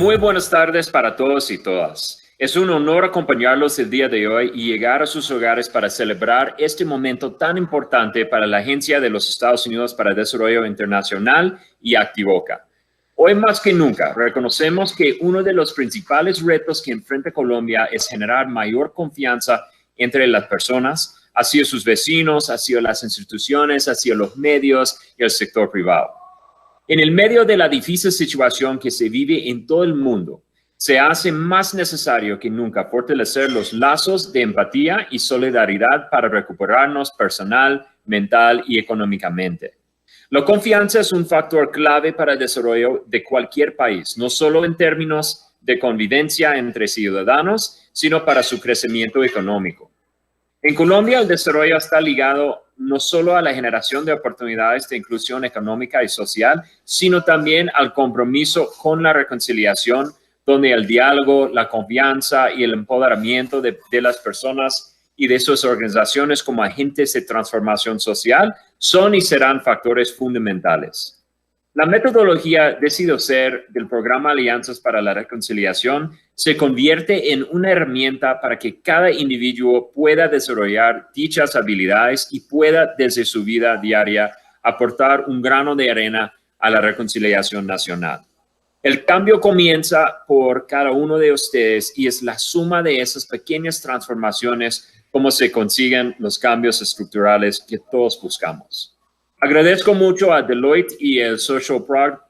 Muy buenas tardes para todos y todas. Es un honor acompañarlos el día de hoy y llegar a sus hogares para celebrar este momento tan importante para la Agencia de los Estados Unidos para el Desarrollo Internacional y Activoca. Hoy más que nunca reconocemos que uno de los principales retos que enfrenta Colombia es generar mayor confianza entre las personas, hacia sus vecinos, hacia las instituciones, hacia los medios y el sector privado. En el medio de la difícil situación que se vive en todo el mundo, se hace más necesario que nunca fortalecer los lazos de empatía y solidaridad para recuperarnos personal, mental y económicamente. La confianza es un factor clave para el desarrollo de cualquier país, no solo en términos de convivencia entre ciudadanos, sino para su crecimiento económico. En Colombia, el desarrollo está ligado no solo a la generación de oportunidades de inclusión económica y social, sino también al compromiso con la reconciliación, donde el diálogo, la confianza y el empoderamiento de las personas y de sus organizaciones como agentes de transformación social son y serán factores fundamentales. La metodología Decido Ser del programa Alianzas para la Reconciliación se convierte en una herramienta para que cada individuo pueda desarrollar dichas habilidades y pueda desde su vida diaria aportar un grano de arena a la reconciliación nacional. El cambio comienza por cada uno de ustedes y es la suma de esas pequeñas transformaciones como se consiguen los cambios estructurales que todos buscamos. Agradezco mucho a Deloitte y el Social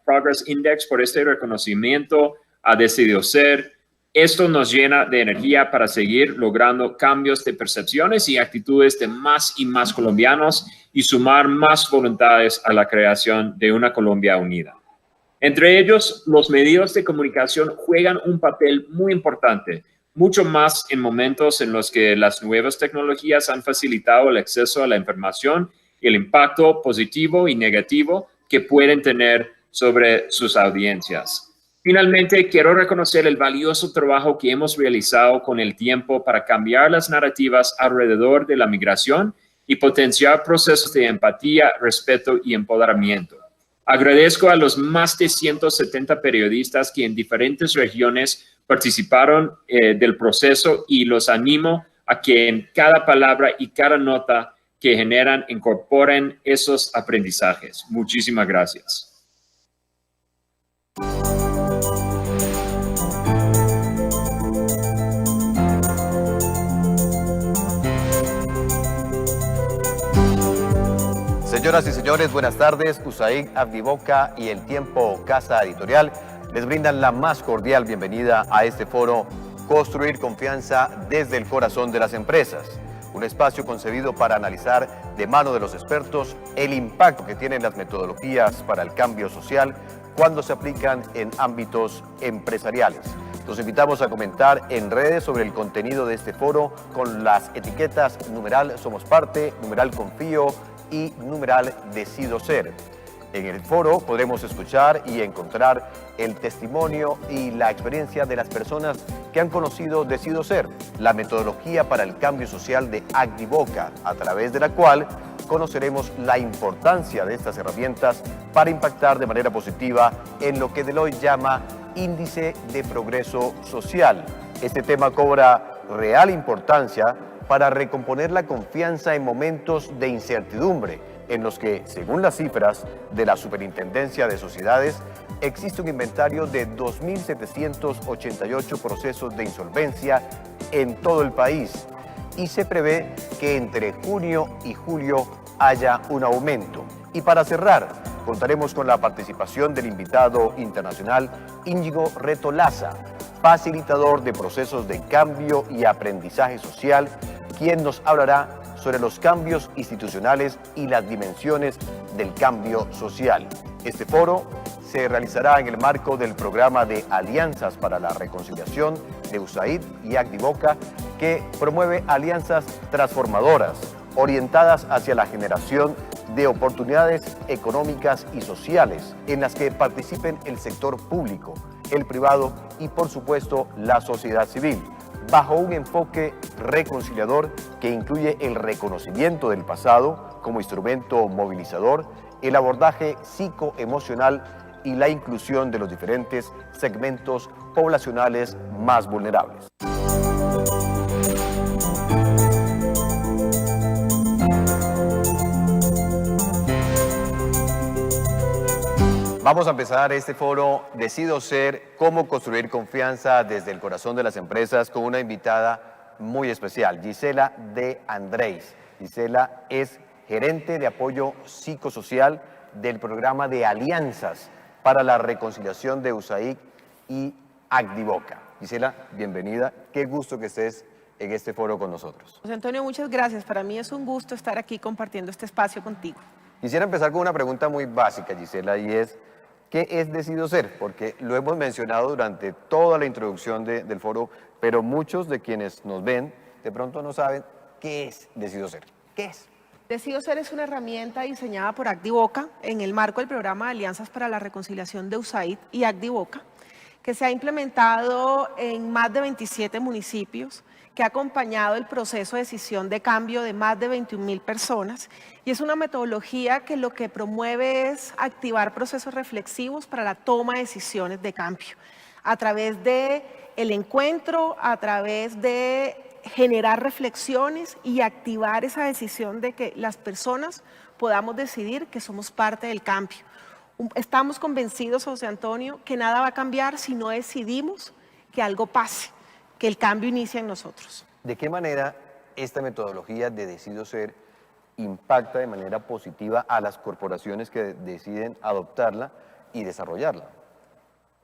Progress Index por este reconocimiento a Decido Ser. Esto nos llena de energía para seguir logrando cambios de percepciones y actitudes de más y más colombianos y sumar más voluntades a la creación de una Colombia unida. Entre ellos, los medios de comunicación juegan un papel muy importante, mucho más en momentos en los que las nuevas tecnologías han facilitado el acceso a la información y el impacto positivo y negativo que pueden tener sobre sus audiencias. Finalmente, quiero reconocer el valioso trabajo que hemos realizado con el tiempo para cambiar las narrativas alrededor de la migración y potenciar procesos de empatía, respeto y empoderamiento. Agradezco a los más de 170 periodistas que en diferentes regiones participaron del proceso y los animo a que en cada palabra y cada nota que generan incorporen esos aprendizajes. Muchísimas gracias. Señoras y señores, buenas tardes. USAID, Activoca y El Tiempo Casa Editorial les brindan la más cordial bienvenida a este foro Construir Confianza desde el Corazón de las Empresas. Un espacio concebido para analizar de mano de los expertos el impacto que tienen las metodologías para el cambio social cuando se aplican en ámbitos empresariales. Los invitamos a comentar en redes sobre el contenido de este foro con las etiquetas numeral Somos Parte, numeral Confío y numeral Decido Ser. En el foro podremos escuchar y encontrar el testimonio y la experiencia de las personas que han conocido Decido Ser, la metodología para el cambio social de Activoca, a través de la cual conoceremos la importancia de estas herramientas para impactar de manera positiva en lo que Deloitte llama Índice de Progreso Social. Este tema cobra real importancia para recomponer la confianza en momentos de incertidumbre, en los que, según las cifras de la Superintendencia de Sociedades, existe un inventario de 2.788 procesos de insolvencia en todo el país y se prevé que entre junio y julio haya un aumento. Y para cerrar, contaremos con la participación del invitado internacional Íñigo Retolaza, facilitador de procesos de cambio y aprendizaje social, quien nos hablará sobre los cambios institucionales y las dimensiones del cambio social. Este foro se realizará en el marco del programa de Alianzas para la Reconciliación de USAID y Activoca, que promueve alianzas transformadoras orientadas hacia la generación de oportunidades económicas y sociales en las que participen el sector público, el privado y, por supuesto, la sociedad civil, bajo un enfoque reconciliador que incluye el reconocimiento del pasado como instrumento movilizador, el abordaje psicoemocional y la inclusión de los diferentes segmentos poblacionales más vulnerables. Vamos a empezar este foro Decido Ser, cómo construir confianza desde el corazón de las empresas, con una invitada muy especial, Gisela de Andrés. Gisela es gerente de apoyo psicosocial del programa de alianzas para la reconciliación de USAID y Acdivoca. Gisela, bienvenida. Qué gusto que estés en este foro con nosotros. José Antonio, muchas gracias. Para mí es un gusto estar aquí compartiendo este espacio contigo. Quisiera empezar con una pregunta muy básica, Gisela, y es, ¿qué es Decido Ser? Porque lo hemos mencionado durante toda la introducción del foro, pero muchos de quienes nos ven de pronto no saben qué es Decido Ser. ¿Qué es? Decido Ser es una herramienta diseñada por Acdivoca en el marco del programa de Alianzas para la Reconciliación de USAID y Acdivoca, que se ha implementado en más de 27 municipios, que ha acompañado el proceso de decisión de cambio de más de 21.000 personas, y es una metodología que lo que promueve es activar procesos reflexivos para la toma de decisiones de cambio, a través del encuentro, a través de generar reflexiones y activar esa decisión de que las personas podamos decidir que somos parte del cambio. Estamos convencidos, José Antonio, que nada va a cambiar si no decidimos que algo pase, que el cambio inicia en nosotros. ¿De qué manera esta metodología de Decido Ser impacta de manera positiva a las corporaciones que deciden adoptarla y desarrollarla?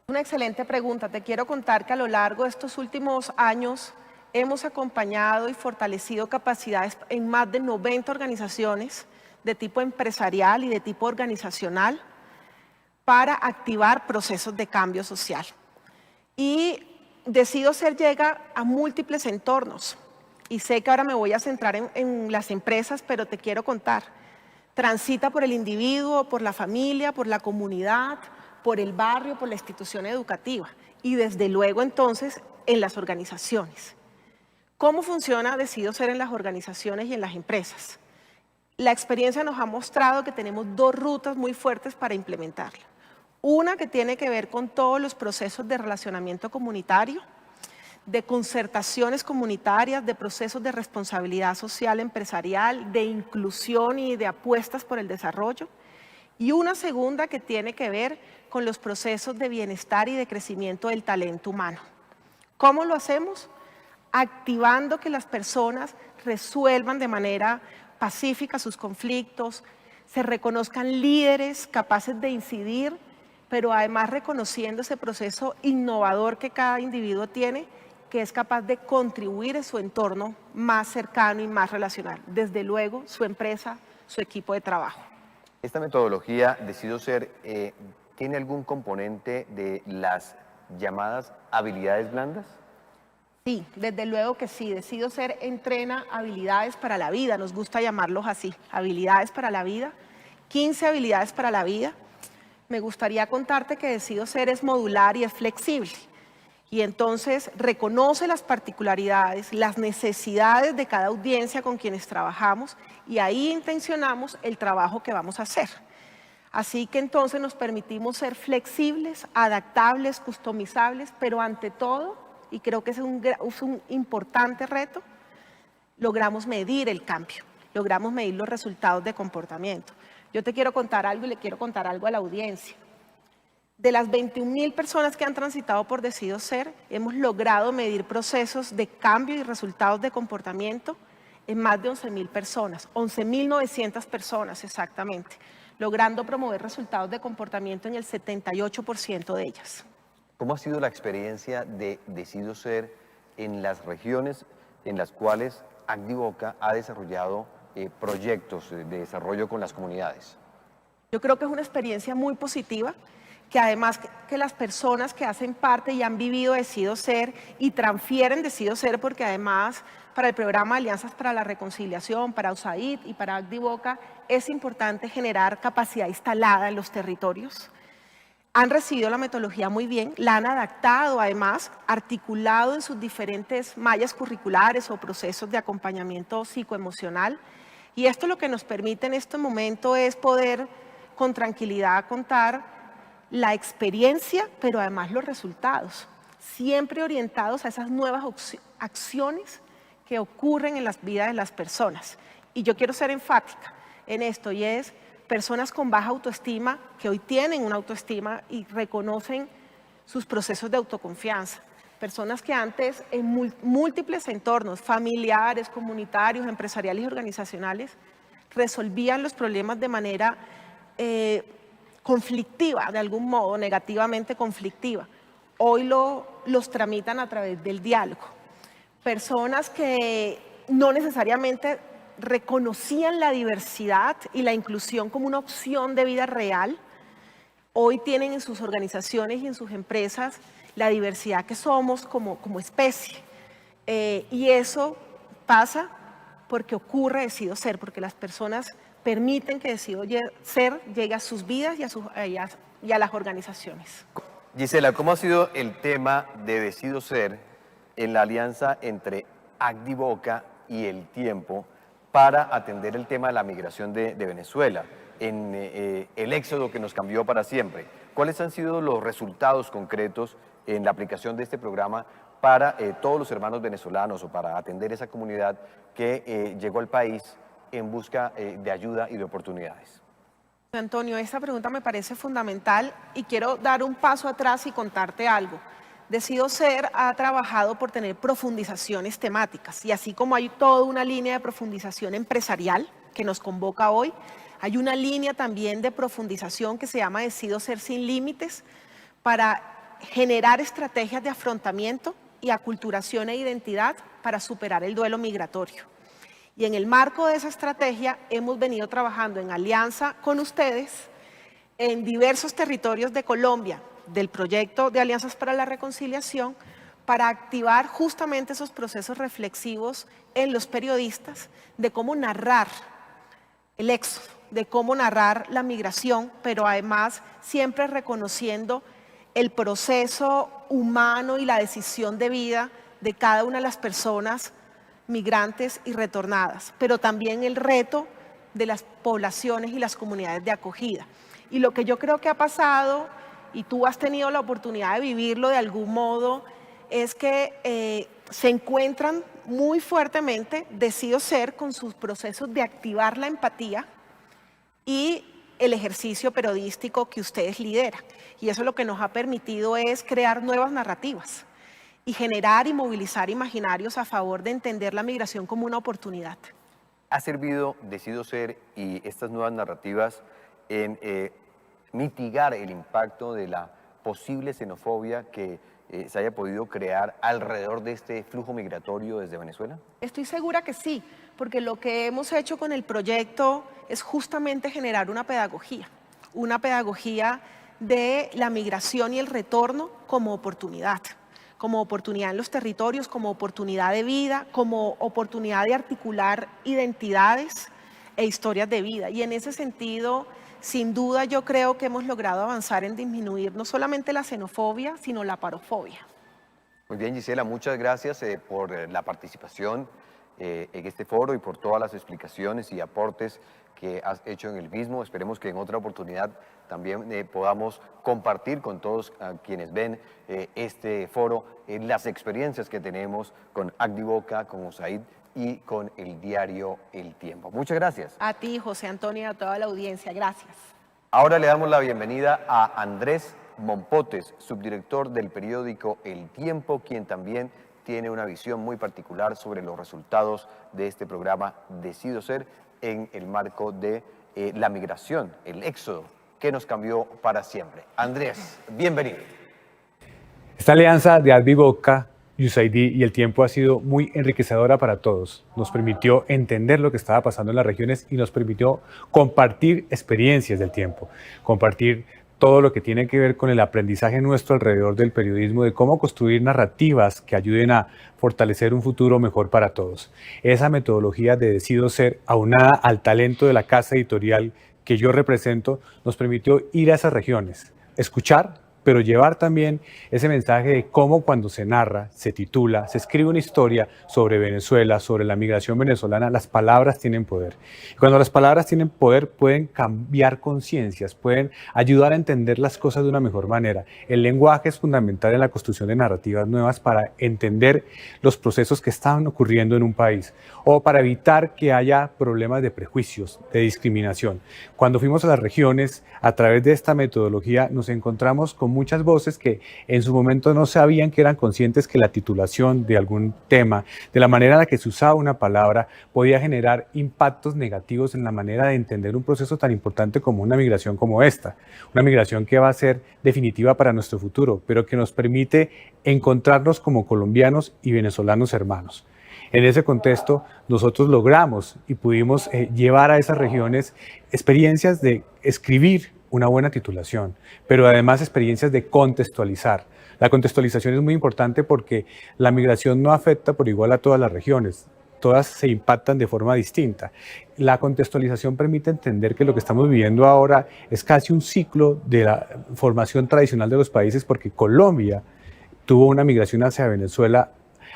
Una excelente pregunta. Te quiero contar que a lo largo de estos últimos años hemos acompañado y fortalecido capacidades en más de 90 organizaciones de tipo empresarial y de tipo organizacional para activar procesos de cambio social. Y Decido Ser llega a múltiples entornos. Y sé que ahora me voy a centrar en las empresas, pero te quiero contar. Transita por el individuo, por la familia, por la comunidad, por el barrio, por la institución educativa. Y desde luego entonces en las organizaciones. ¿Cómo funciona Decido Ser en las organizaciones y en las empresas? La experiencia nos ha mostrado que tenemos dos rutas muy fuertes para implementarla. Una que tiene que ver con todos los procesos de relacionamiento comunitario, de concertaciones comunitarias, de procesos de responsabilidad social empresarial, de inclusión y de apuestas por el desarrollo. Y una segunda que tiene que ver con los procesos de bienestar y de crecimiento del talento humano. ¿Cómo lo hacemos? Activando que las personas resuelvan de manera pacífica sus conflictos, se reconozcan líderes capaces de incidir, pero además reconociendo ese proceso innovador que cada individuo tiene, que es capaz de contribuir en su entorno más cercano y más relacional. Desde luego, su empresa, su equipo de trabajo. ¿Esta metodología Decido Ser tiene algún componente de las llamadas habilidades blandas? Sí, desde luego que sí. Decido Ser entrena habilidades para la vida, nos gusta llamarlos así, habilidades para la vida, 15 habilidades para la vida. Me gustaría contarte que Decido Ser es modular y es flexible. Y entonces reconoce las particularidades, las necesidades de cada audiencia con quienes trabajamos y ahí intencionamos el trabajo que vamos a hacer. Así que entonces nos permitimos ser flexibles, adaptables, customizables, pero ante todo, y creo que es un importante reto, logramos medir el cambio, logramos medir los resultados de comportamiento. Yo te quiero contar algo y le quiero contar algo a la audiencia. De las 21.000 personas que han transitado por Decido Ser, hemos logrado medir procesos de cambio y resultados de comportamiento en más de 11.000 personas, 11.900 personas exactamente, logrando promover resultados de comportamiento en el 78% de ellas. ¿Cómo ha sido la experiencia de Decido Ser en las regiones en las cuales Acdivoca ha desarrollado proyectos de desarrollo con las comunidades? Yo creo que es una experiencia muy positiva, que además que las personas que hacen parte y han vivido Decido Ser y transfieren Decido Ser, porque además para el programa de Alianzas para la Reconciliación, para USAID y para Acdivoca, es importante generar capacidad instalada en los territorios. Han recibido la metodología muy bien, la han adaptado además, articulado en sus diferentes mallas curriculares o procesos de acompañamiento psicoemocional. Y esto lo que nos permite en este momento es poder con tranquilidad contar la experiencia, pero además los resultados, siempre orientados a esas nuevas acciones que ocurren en las vidas de las personas. Y yo quiero ser enfática en esto, y es personas con baja autoestima que hoy tienen una autoestima y reconocen sus procesos de autoconfianza. Personas que antes en múltiples entornos, familiares, comunitarios, empresariales y organizacionales, resolvían los problemas de manera conflictiva, de algún modo, negativamente conflictiva. Hoy los tramitan a través del diálogo. Personas que no necesariamente reconocían la diversidad y la inclusión como una opción de vida real, hoy tienen en sus organizaciones y en sus empresas la diversidad que somos como especie. Y eso pasa porque ocurre Decido Ser, porque las personas permiten que Decido Ser llegue a sus vidas y a las organizaciones. Gisela, ¿cómo ha sido el tema de Decido Ser en la alianza entre Acdivoca y El Tiempo para atender el tema de la migración de Venezuela, en el éxodo que nos cambió para siempre? ¿Cuáles han sido los resultados concretos en la aplicación de este programa para todos los hermanos venezolanos o para atender esa comunidad que llegó al país en busca de ayuda y de oportunidades? Antonio, esta pregunta me parece fundamental y quiero dar un paso atrás y contarte algo. Decido Ser ha trabajado por tener profundizaciones temáticas, y así como hay toda una línea de profundización empresarial que nos convoca hoy, hay una línea también de profundización que se llama Decido Ser sin límites para generar estrategias de afrontamiento y aculturación e identidad para superar el duelo migratorio. Y en el marco de esa estrategia hemos venido trabajando en alianza con ustedes en diversos territorios de Colombia, del proyecto de Alianzas para la Reconciliación, para activar justamente esos procesos reflexivos en los periodistas de cómo narrar el éxodo, de cómo narrar la migración, pero además siempre reconociendo el proceso humano y la decisión de vida de cada una de las personas migrantes y retornadas, pero también el reto de las poblaciones y las comunidades de acogida. Y lo que yo creo que ha pasado, y tú has tenido la oportunidad de vivirlo de algún modo, es que se encuentran muy fuertemente Decido Ser con sus procesos de activar la empatía y el ejercicio periodístico que ustedes lideran. Y eso lo que nos ha permitido es crear nuevas narrativas y generar y movilizar imaginarios a favor de entender la migración como una oportunidad. ¿Ha servido Decido Ser y estas nuevas narrativas en mitigar el impacto de la posible xenofobia que se haya podido crear alrededor de este flujo migratorio desde Venezuela? Estoy segura que sí, porque lo que hemos hecho con el proyecto es justamente generar una pedagogía de la migración y el retorno como oportunidad en los territorios, como oportunidad de vida, como oportunidad de articular identidades e historias de vida. Y en ese sentido, sin duda, yo creo que hemos logrado avanzar en disminuir no solamente la xenofobia, sino la parofobia. Muy bien, Gisela, muchas gracias por la participación en este foro y por todas las explicaciones y aportes que has hecho en el mismo. Esperemos que en otra oportunidad también podamos compartir con todos quienes ven este foro las experiencias que tenemos con Acdivoca, con USAID y con el diario El Tiempo. Muchas gracias. A ti, José Antonio, y a toda la audiencia. Gracias. Ahora le damos la bienvenida a Andrés Mompotes, subdirector del periódico El Tiempo, quien también tiene una visión muy particular sobre los resultados de este programa Decido Ser en el marco de la migración, el éxodo que nos cambió para siempre. Andrés, bienvenido. Esta alianza de Acdivoca, USAID y El Tiempo ha sido muy enriquecedora para todos. Nos permitió entender lo que estaba pasando en las regiones y nos permitió compartir experiencias del tiempo, compartir todo lo que tiene que ver con el aprendizaje nuestro alrededor del periodismo, de cómo construir narrativas que ayuden a fortalecer un futuro mejor para todos. Esa metodología de Decido Ser, aunada al talento de la casa editorial que yo represento, nos permitió ir a esas regiones, escuchar, pero llevar también ese mensaje de cómo cuando se narra, se titula, se escribe una historia sobre Venezuela, sobre la migración venezolana, las palabras tienen poder. Y cuando las palabras tienen poder, pueden cambiar conciencias, pueden ayudar a entender las cosas de una mejor manera. El lenguaje es fundamental en la construcción de narrativas nuevas para entender los procesos que están ocurriendo en un país o para evitar que haya problemas de prejuicios, de discriminación. Cuando fuimos a las regiones, a través de esta metodología nos encontramos con muchas voces que en su momento no sabían, que eran conscientes que la titulación de algún tema, de la manera en la que se usaba una palabra, podía generar impactos negativos en la manera de entender un proceso tan importante como una migración como esta. Una migración que va a ser definitiva para nuestro futuro, pero que nos permite encontrarnos como colombianos y venezolanos hermanos. En ese contexto, nosotros logramos y pudimos llevar a esas regiones experiencias de escribir una buena titulación, pero además experiencias de contextualizar. La contextualización es muy importante porque la migración no afecta por igual a todas las regiones. Todas se impactan de forma distinta. La contextualización permite entender que lo que estamos viviendo ahora es casi un ciclo de la formación tradicional de los países, porque Colombia tuvo una migración hacia Venezuela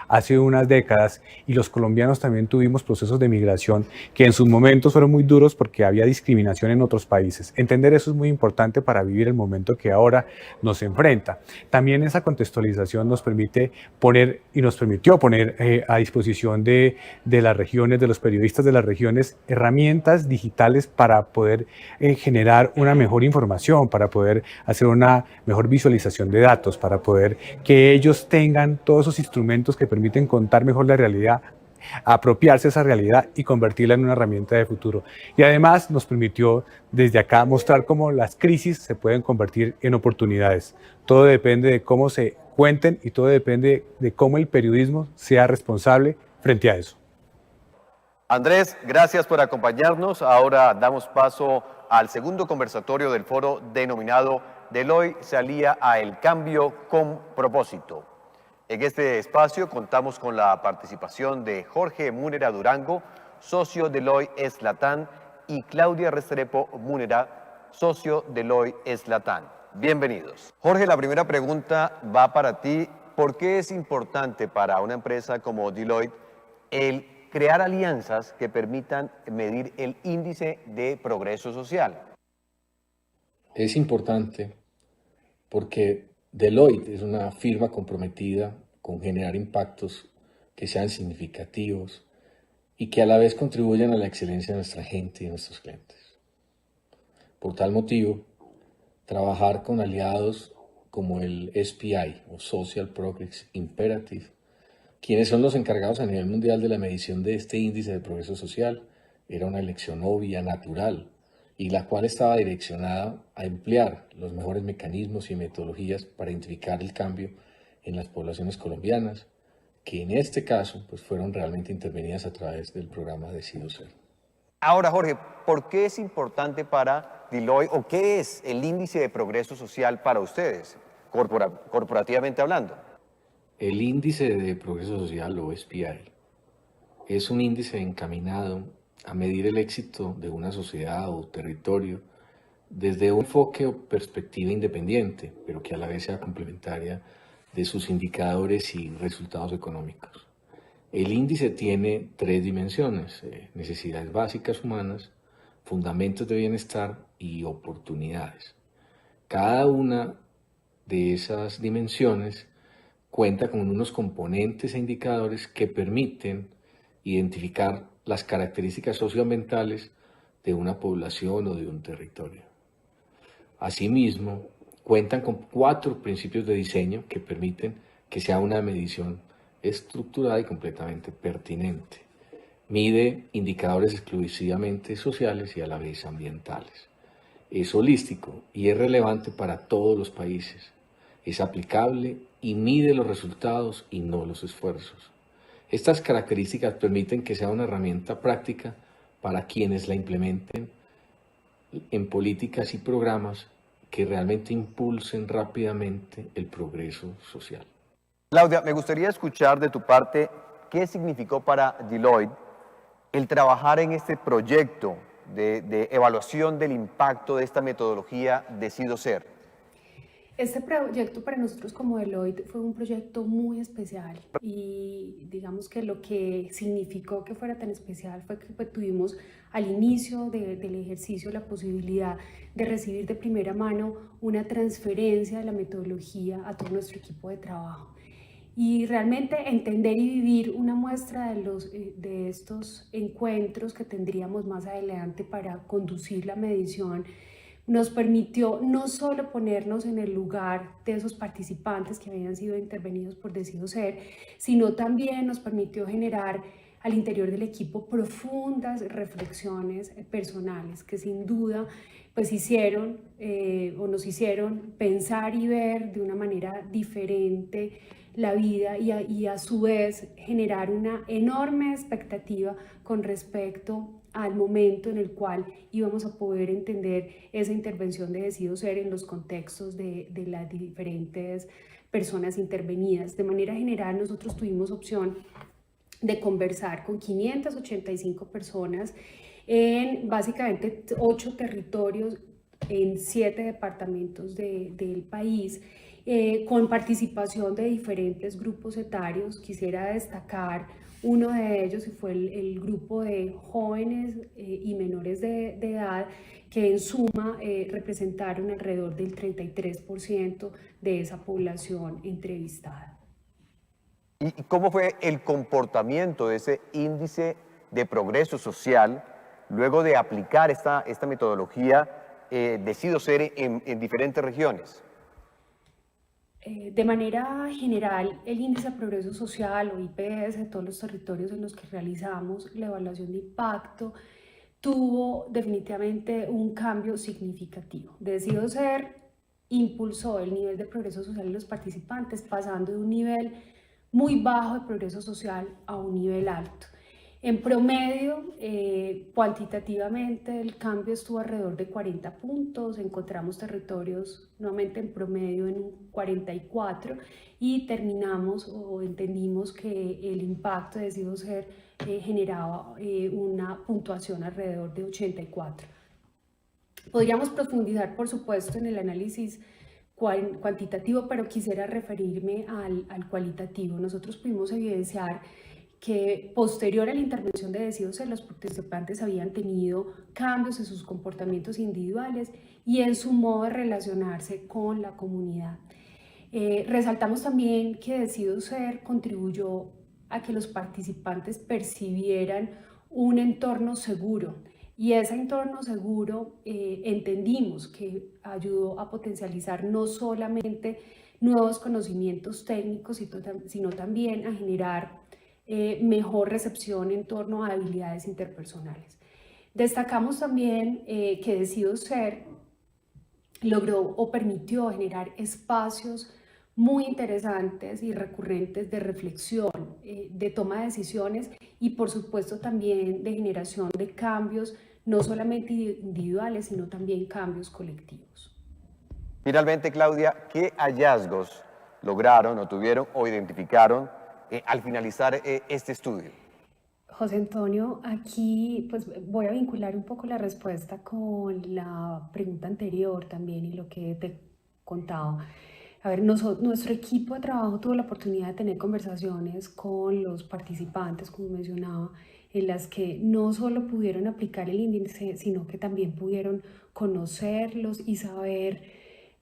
hace unas décadas y los colombianos también tuvimos procesos de migración que en sus momentos fueron muy duros porque había discriminación en otros países. Entender eso es muy importante para vivir el momento que ahora nos enfrenta. También esa contextualización nos permite poner y nos permitió poner a disposición de las regiones, de los periodistas de las regiones, herramientas digitales para poder generar una mejor información, para poder hacer una mejor visualización de datos, para poder que ellos tengan todos esos instrumentos que permiten contar mejor la realidad, apropiarse de esa realidad y convertirla en una herramienta de futuro. Y además nos permitió desde acá mostrar cómo las crisis se pueden convertir en oportunidades. Todo depende de cómo se cuenten y todo depende de cómo el periodismo sea responsable frente a eso. Andrés, gracias por acompañarnos. Ahora damos paso al segundo conversatorio del foro denominado Deloitte se alía a el cambio con propósito. En este espacio contamos con la participación de Jorge Múnera Durango, socio Deloitte Eslatán, y Claudia Restrepo Múnera, socio Deloitte Eslatán. Bienvenidos. Jorge, la primera pregunta va para ti. ¿Por qué es importante para una empresa como Deloitte el crear alianzas que permitan medir el índice de progreso social? Es importante porque Deloitte es una firma comprometida con generar impactos que sean significativos y que a la vez contribuyan a la excelencia de nuestra gente y de nuestros clientes. Por tal motivo, trabajar con aliados como el SPI o Social Progress Imperative, quienes son los encargados a nivel mundial de la medición de este índice de progreso social, era una elección obvia, natural, y la cual estaba direccionada a emplear los mejores mecanismos y metodologías para identificar el cambio en las poblaciones colombianas, que en este caso pues, fueron realmente intervenidas a través del programa Decido Ser. Ahora, Jorge, ¿por qué es importante para Deloitte o qué es el índice de progreso social para ustedes, corporativamente hablando? El índice de progreso social o SPI es un índice encaminado a medir el éxito de una sociedad o territorio desde un enfoque o perspectiva independiente, pero que a la vez sea complementaria de sus indicadores y resultados económicos. El índice tiene 3 dimensiones: necesidades básicas humanas, fundamentos de bienestar y oportunidades. Cada una de esas dimensiones cuenta con unos componentes e indicadores que permiten identificar las características socioambientales de una población o de un territorio. Asimismo, cuentan con 4 principios de diseño que permiten que sea una medición estructurada y completamente pertinente. Mide indicadores exclusivamente sociales y a la vez ambientales. Es holístico y es relevante para todos los países. Es aplicable y mide los resultados y no los esfuerzos. Estas características permiten que sea una herramienta práctica para quienes la implementen en políticas y programas que realmente impulsen rápidamente el progreso social. Claudia, me gustaría escuchar de tu parte qué significó para Deloitte el trabajar en este proyecto de evaluación del impacto de esta metodología Decido Ser. Este proyecto para nosotros como Deloitte fue un proyecto muy especial y digamos que lo que significó que fuera tan especial fue que tuvimos al inicio del ejercicio la posibilidad de recibir de primera mano una transferencia de la metodología a todo nuestro equipo de trabajo. Y realmente entender y vivir una muestra de estos encuentros que tendríamos más adelante para conducir la medición nos permitió no solo ponernos en el lugar de esos participantes que habían sido intervenidos por Decido Ser, sino también nos permitió generar al interior del equipo profundas reflexiones personales que sin duda pues nos hicieron pensar y ver de una manera diferente la vida y a su vez generar una enorme expectativa con respecto al momento en el cual íbamos a poder entender esa intervención de Decido Ser en los contextos de las diferentes personas intervenidas. De manera general, nosotros tuvimos opción de conversar con 585 personas en básicamente 8 territorios en 7 departamentos del país, con participación de diferentes grupos etarios. Quisiera destacar uno de ellos y fue el grupo de jóvenes y menores de edad que en suma representaron alrededor del 33% de esa población entrevistada. ¿Y cómo fue el comportamiento de ese índice de progreso social luego de aplicar esta metodología Decido Ser en diferentes regiones? De manera general, el índice de progreso social o IPS de todos los territorios en los que realizamos la evaluación de impacto tuvo definitivamente un cambio significativo. Decido Ser impulsó el nivel de progreso social de los participantes, pasando de un nivel muy bajo de progreso social a un nivel alto. En promedio, cuantitativamente, el cambio estuvo alrededor de 40 puntos, encontramos territorios nuevamente en promedio en un 44 y terminamos o entendimos que el impacto de Decido Ser generaba una puntuación alrededor de 84. Podríamos profundizar, por supuesto, en el análisis cuantitativo, pero quisiera referirme al cualitativo. Nosotros pudimos evidenciar que posterior a la intervención de Decido Ser, los participantes habían tenido cambios en sus comportamientos individuales y en su modo de relacionarse con la comunidad. Resaltamos también que Decido Ser contribuyó a que los participantes percibieran un entorno seguro, y ese entorno seguro entendimos que ayudó a potencializar no solamente nuevos conocimientos técnicos, sino también a generar mejor recepción en torno a habilidades interpersonales. Destacamos también que Decido Ser logró o permitió generar espacios muy interesantes y recurrentes de reflexión, de toma de decisiones y por supuesto también de generación de cambios, no solamente individuales, sino también cambios colectivos. Finalmente, Claudia, ¿qué hallazgos lograron o tuvieron o identificaron al finalizar este estudio? José Antonio, aquí pues voy a vincular un poco la respuesta con la pregunta anterior también y lo que te contaba. A ver, nuestro equipo de trabajo tuvo la oportunidad de tener conversaciones con los participantes, como mencionaba, en las que no solo pudieron aplicar el índice, sino que también pudieron conocerlos y saber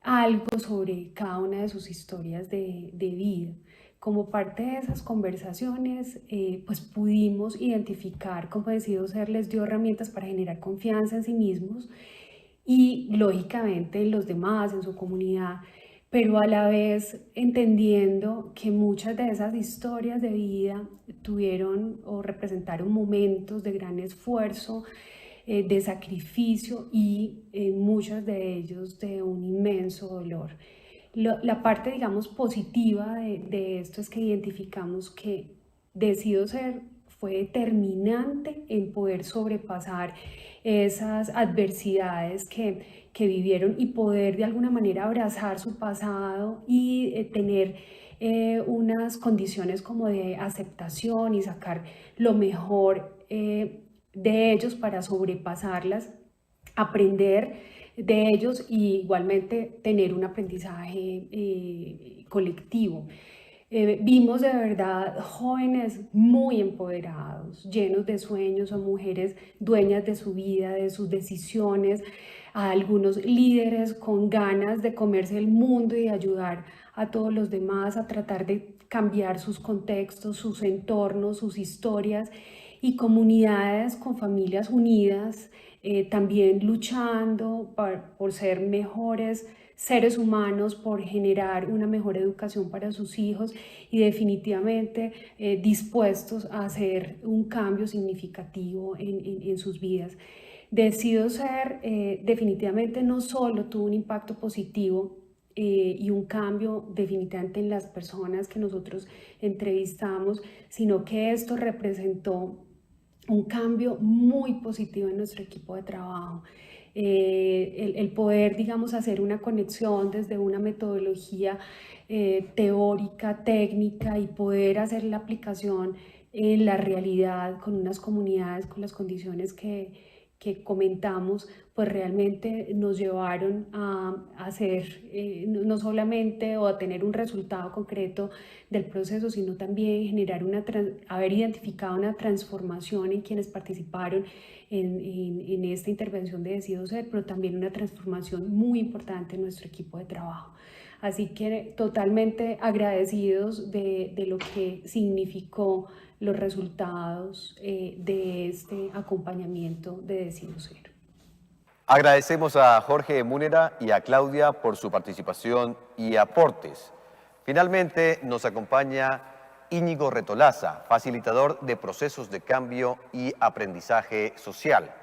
algo sobre cada una de sus historias de vida. Como parte de esas conversaciones, pues pudimos identificar cómo Decido Ser les dio herramientas para generar confianza en sí mismos y lógicamente en los demás, en su comunidad, pero a la vez entendiendo que muchas de esas historias de vida tuvieron o representaron momentos de gran esfuerzo, de sacrificio y en muchos de ellos de un inmenso dolor. La parte, digamos, positiva de esto es que identificamos que Decido Ser fue determinante en poder sobrepasar esas adversidades que vivieron y poder de alguna manera abrazar su pasado y tener unas condiciones como de aceptación y sacar lo mejor de ellos para sobrepasarlas, aprender de ellos y igualmente tener un aprendizaje colectivo. Vimos de verdad jóvenes muy empoderados, llenos de sueños, son mujeres dueñas de su vida, de sus decisiones, a algunos líderes con ganas de comerse el mundo y de ayudar a todos los demás a tratar de cambiar sus contextos, sus entornos, sus historias, y comunidades con familias unidas, también luchando por ser mejores seres humanos, por generar una mejor educación para sus hijos y definitivamente dispuestos a hacer un cambio significativo en sus vidas. Decido Ser definitivamente no solo tuvo un impacto positivo y un cambio definitivamente en las personas que nosotros entrevistamos, sino que esto representó un cambio muy positivo en nuestro equipo de trabajo. El poder, digamos, hacer una conexión desde una metodología teórica, técnica, y poder hacer la aplicación en la realidad con unas comunidades, con las condiciones que comentamos, pues realmente nos llevaron a hacer no solamente o a tener un resultado concreto del proceso, sino también generar haber identificado una transformación en quienes participaron en esta intervención de Decido Ser, pero también una transformación muy importante en nuestro equipo de trabajo. Así que totalmente agradecidos de lo que significó los resultados de este acompañamiento de Decido Ser. Agradecemos a Jorge Múnera y a Claudia por su participación y aportes. Finalmente nos acompaña Íñigo Retolaza, facilitador de procesos de cambio y aprendizaje social.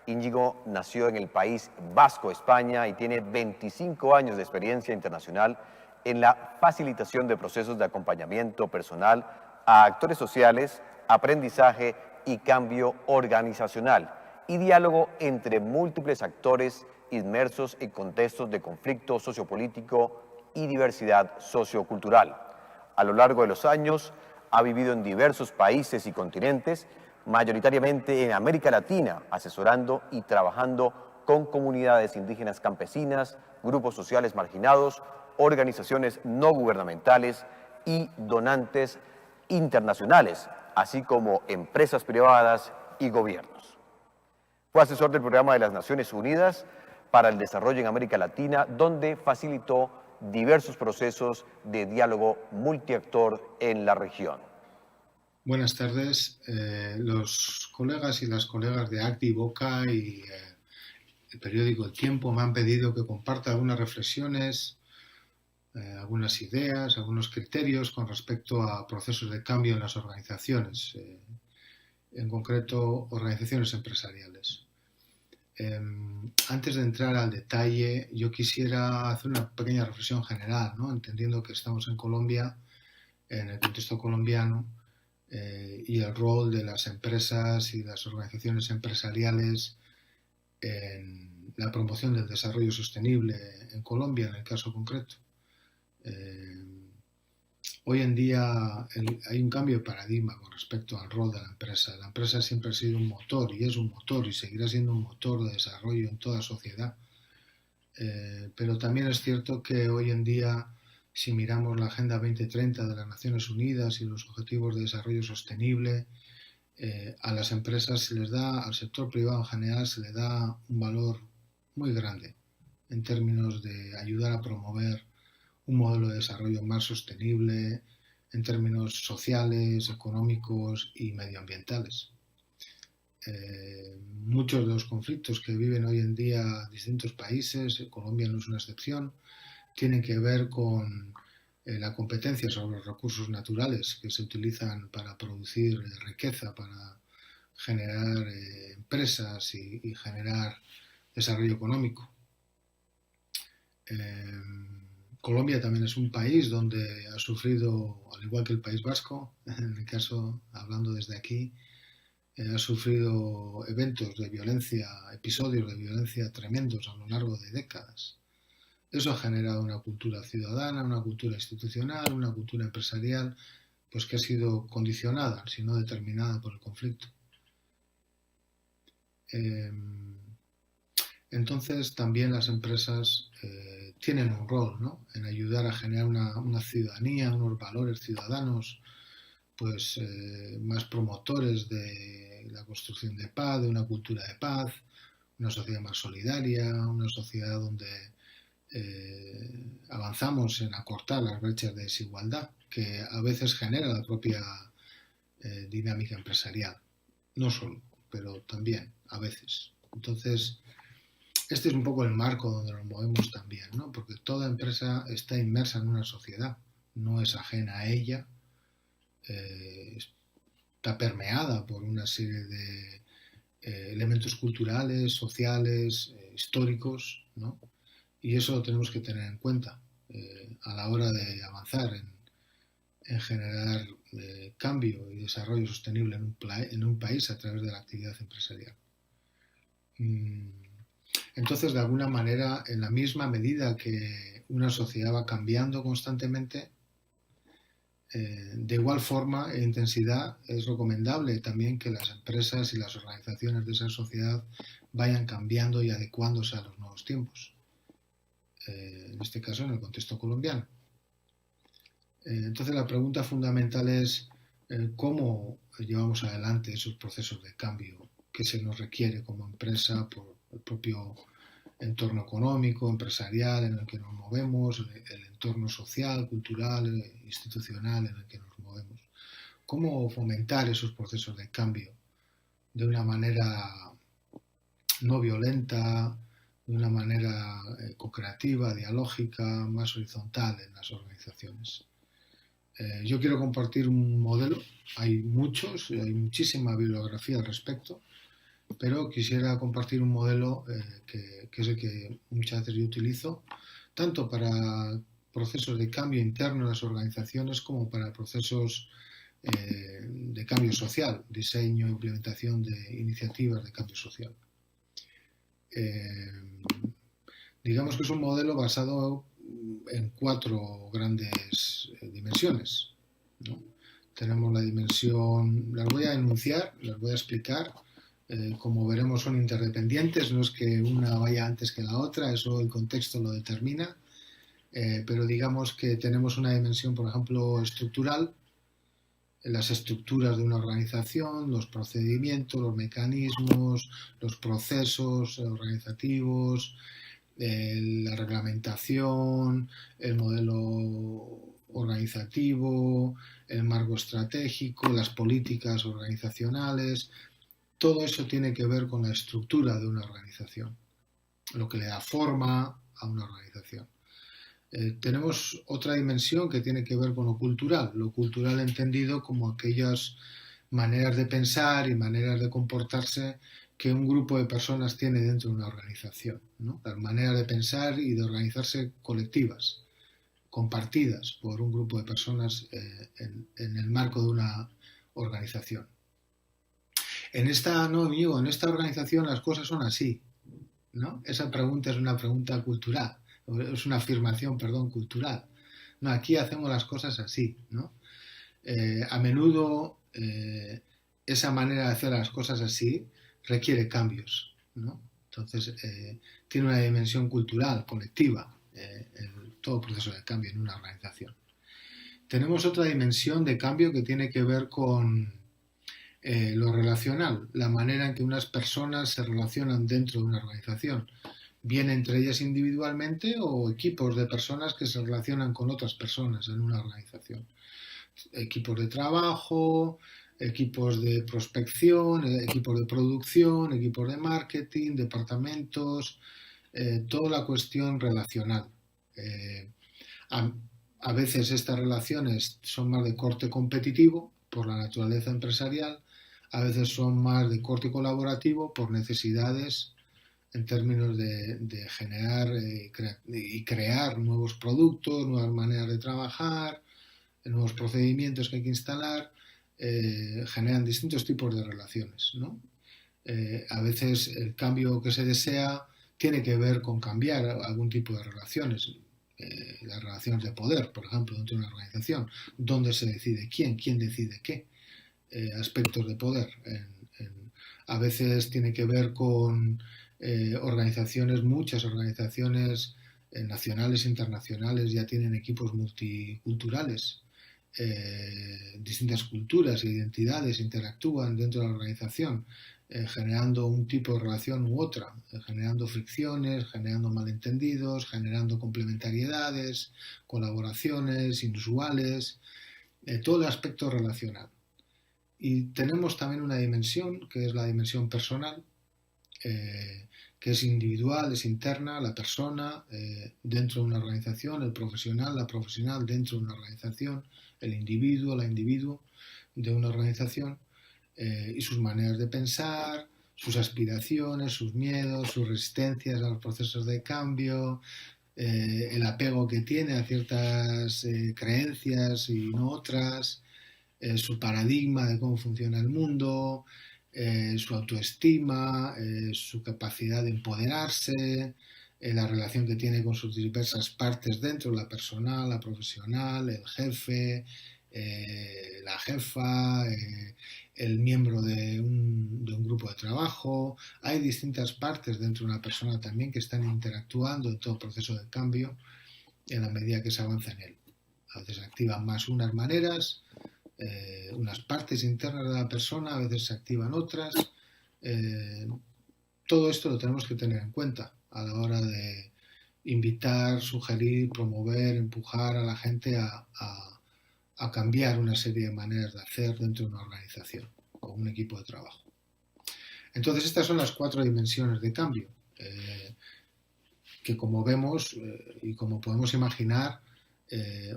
Íñigo nació en el País Vasco, España, y tiene 25 años de experiencia internacional en la facilitación de procesos de acompañamiento personal a actores sociales, aprendizaje y cambio organizacional, y diálogo entre múltiples actores inmersos en contextos de conflicto sociopolítico y diversidad sociocultural. A lo largo de los años ha vivido en diversos países y continentes, mayoritariamente en América Latina, asesorando y trabajando con comunidades indígenas campesinas, grupos sociales marginados, organizaciones no gubernamentales y donantes internacionales, así como empresas privadas y gobiernos. Fue asesor del Programa de las Naciones Unidas para el Desarrollo en América Latina, donde facilitó diversos procesos de diálogo multiactor en la región. Buenas tardes. Los colegas y las colegas de ACDI, Boca y el periódico El Tiempo me han pedido que comparta algunas reflexiones, algunas ideas, algunos criterios con respecto a procesos de cambio en las organizaciones, en concreto organizaciones empresariales. Antes de entrar al detalle, yo quisiera hacer una pequeña reflexión general, ¿no? Entendiendo que estamos en Colombia, en el contexto colombiano, y el rol de las empresas y las organizaciones empresariales en la promoción del desarrollo sostenible en Colombia, en el caso concreto. Hoy en día hay un cambio de paradigma con respecto al rol de la empresa. La empresa siempre ha sido un motor y es un motor y seguirá siendo un motor de desarrollo en toda sociedad. Pero también es cierto que hoy en día, si miramos la Agenda 2030 de las Naciones Unidas y los Objetivos de Desarrollo Sostenible, a las empresas se les da, al sector privado en general, se le da un valor muy grande en términos de ayudar a promover un modelo de desarrollo más sostenible en términos sociales, económicos y medioambientales. Muchos de los conflictos que viven hoy en día distintos países, Colombia no es una excepción, tienen que ver con la competencia sobre los recursos naturales que se utilizan para producir riqueza, para generar empresas y generar desarrollo económico. Colombia también es un país donde ha sufrido, al igual que el País Vasco, en el caso, hablando desde aquí, ha sufrido eventos de violencia, episodios de violencia tremendos a lo largo de décadas. Eso ha generado una cultura ciudadana, una cultura institucional, una cultura empresarial, pues que ha sido condicionada, si no determinada por el conflicto. Entonces también las empresas tienen un rol, ¿no?, en ayudar a generar una ciudadanía, unos valores ciudadanos, pues más promotores de la construcción de paz, de una cultura de paz, una sociedad más solidaria, una sociedad donde avanzamos en acortar las brechas de desigualdad que a veces genera la propia dinámica empresarial. No solo, pero también a veces. Entonces, este es un poco el marco donde nos movemos también, ¿no? Porque toda empresa está inmersa en una sociedad, no es ajena a ella, está permeada por una serie de elementos culturales, sociales, históricos, ¿no? Y eso lo tenemos que tener en cuenta a la hora de avanzar en generar cambio y desarrollo sostenible en un país a través de la actividad empresarial. Entonces, de alguna manera, en la misma medida que una sociedad va cambiando constantemente, de igual forma e intensidad es recomendable también que las empresas y las organizaciones de esa sociedad vayan cambiando y adecuándose a los nuevos tiempos. En este caso, en el contexto colombiano. Entonces, la pregunta fundamental es cómo llevamos adelante esos procesos de cambio que se nos requiere como empresa por el propio entorno económico, empresarial en el que nos movemos, el entorno social, cultural, institucional en el que nos movemos. ¿Cómo fomentar esos procesos de cambio de una manera no violenta, de una manera co-creativa, dialógica, más horizontal en las organizaciones? Yo quiero compartir un modelo, hay muchos, hay muchísima bibliografía al respecto, pero quisiera compartir un modelo que es el que muchas veces yo utilizo, tanto para procesos de cambio interno en las organizaciones como para procesos de cambio social, diseño e implementación de iniciativas de cambio social. Digamos que es un modelo basado en 4 grandes dimensiones, ¿no? Tenemos la dimensión, las voy a enunciar, las voy a explicar. Como veremos, son interdependientes, no es que una vaya antes que la otra, eso el contexto lo determina, pero digamos que tenemos una dimensión, por ejemplo, estructural, las estructuras de una organización, los procedimientos, los mecanismos, los procesos organizativos, la reglamentación, el modelo organizativo, el marco estratégico, las políticas organizacionales. Todo eso tiene que ver con la estructura de una organización, lo que le da forma a una organización. Tenemos otra dimensión que tiene que ver con lo cultural entendido como aquellas maneras de pensar y maneras de comportarse que un grupo de personas tiene dentro de una organización, ¿no? Las maneras de pensar y de organizarse colectivas, compartidas por un grupo de personas en el marco de una organización. En esta organización las cosas son así, ¿no? Esa pregunta es una pregunta cultural, es una afirmación, cultural. No, aquí hacemos las cosas así, ¿no? A menudo esa manera de hacer las cosas así requiere cambios, ¿no? Entonces, tiene una dimensión cultural, colectiva, en todo proceso de cambio en una organización. Tenemos otra dimensión de cambio que tiene que ver con lo relacional, la manera en que unas personas se relacionan dentro de una organización, bien entre ellas individualmente o equipos de personas que se relacionan con otras personas en una organización. Equipos de trabajo, equipos de prospección, equipos de producción, equipos de marketing, departamentos, toda la cuestión relacional. A veces estas relaciones son más de corte competitivo por la naturaleza empresarial, a veces son más de corte colaborativo por necesidades en términos de generar y crear nuevos productos, nuevas maneras de trabajar, nuevos procedimientos que hay que instalar, generan distintos tipos de relaciones, ¿no? A veces el cambio que se desea tiene que ver con cambiar algún tipo de relaciones, las relaciones de poder, por ejemplo, dentro de una organización, dónde se decide quién decide qué, aspectos de poder. A veces tiene que ver con organizaciones, muchas organizaciones nacionales e internacionales ya tienen equipos multiculturales. Distintas culturas e identidades interactúan dentro de la organización, generando un tipo de relación u otra, generando fricciones, generando malentendidos, generando complementariedades, colaboraciones inusuales, todo el aspecto relacional. Y tenemos también una dimensión, que es la dimensión personal, que es individual, es interna, la persona dentro de una organización, el profesional, la profesional dentro de una organización, el individuo, la individuo de una organización, y sus maneras de pensar, sus aspiraciones, sus miedos, sus resistencias a los procesos de cambio, el apego que tiene a ciertas creencias y no otras, su paradigma de cómo funciona el mundo, su autoestima, su capacidad de empoderarse, la relación que tiene con sus diversas partes dentro, la personal, la profesional, el jefe, la jefa, el miembro de un grupo de trabajo. Hay distintas partes dentro de una persona también que están interactuando en todo el proceso de cambio en la medida que se avanza en él. A veces se activan más unas maneras, unas partes internas de la persona, a veces se activan otras. Todo esto lo tenemos que tener en cuenta a la hora de invitar, sugerir, promover, empujar a la gente a cambiar una serie de maneras de hacer dentro de una organización o un equipo de trabajo. Entonces, estas son las 4 dimensiones de cambio que, como vemos y como podemos imaginar,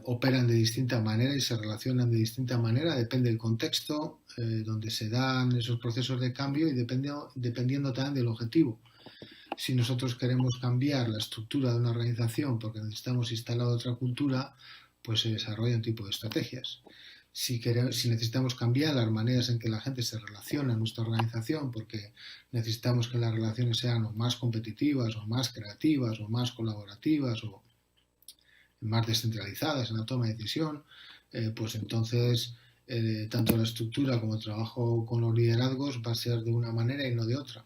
operan de distinta manera y se relacionan de distinta manera, depende del contexto donde se dan esos procesos de cambio y dependiendo también del objetivo. Si nosotros queremos cambiar la estructura de una organización porque necesitamos instalar otra cultura, pues se desarrolla un tipo de estrategias. Si necesitamos cambiar las maneras en que la gente se relaciona en nuestra organización porque necesitamos que las relaciones sean o más competitivas o más creativas o más colaborativas o más descentralizadas en la toma de decisión, pues entonces tanto la estructura como el trabajo con los liderazgos va a ser de una manera y no de otra.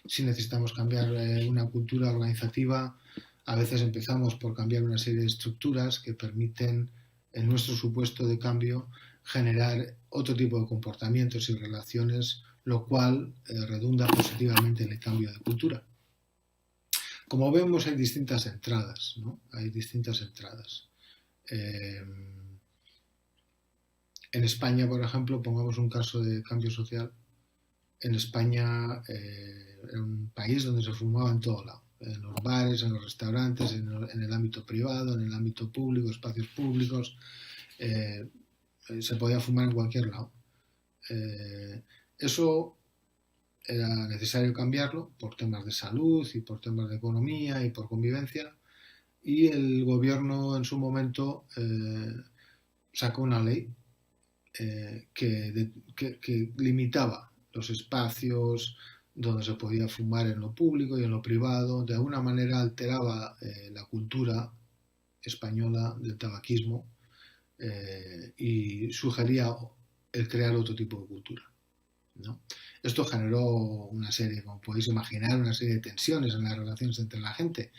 Si necesitamos cambiar una cultura organizativa, a veces empezamos por cambiar una serie de estructuras que permiten, en nuestro supuesto de cambio, generar otro tipo de comportamientos y relaciones, lo cual redunda positivamente en el cambio de cultura. Como vemos, hay distintas entradas, ¿no? Hay distintas entradas. En España, por ejemplo, pongamos un caso de cambio social. En España era un país donde se fumaba en todo lado, en los bares, en los restaurantes, en el ámbito privado, en el ámbito público, espacios públicos. Se podía fumar en cualquier lado. Eso era necesario cambiarlo por temas de salud y por temas de economía y por convivencia, y el gobierno en su momento sacó una ley que limitaba los espacios donde se podía fumar en lo público y en lo privado. De alguna manera alteraba la cultura española del tabaquismo y sugería el crear otro tipo de cultura, ¿no? Esto generó una serie, como podéis imaginar, una serie de tensiones en las relaciones entre la gente.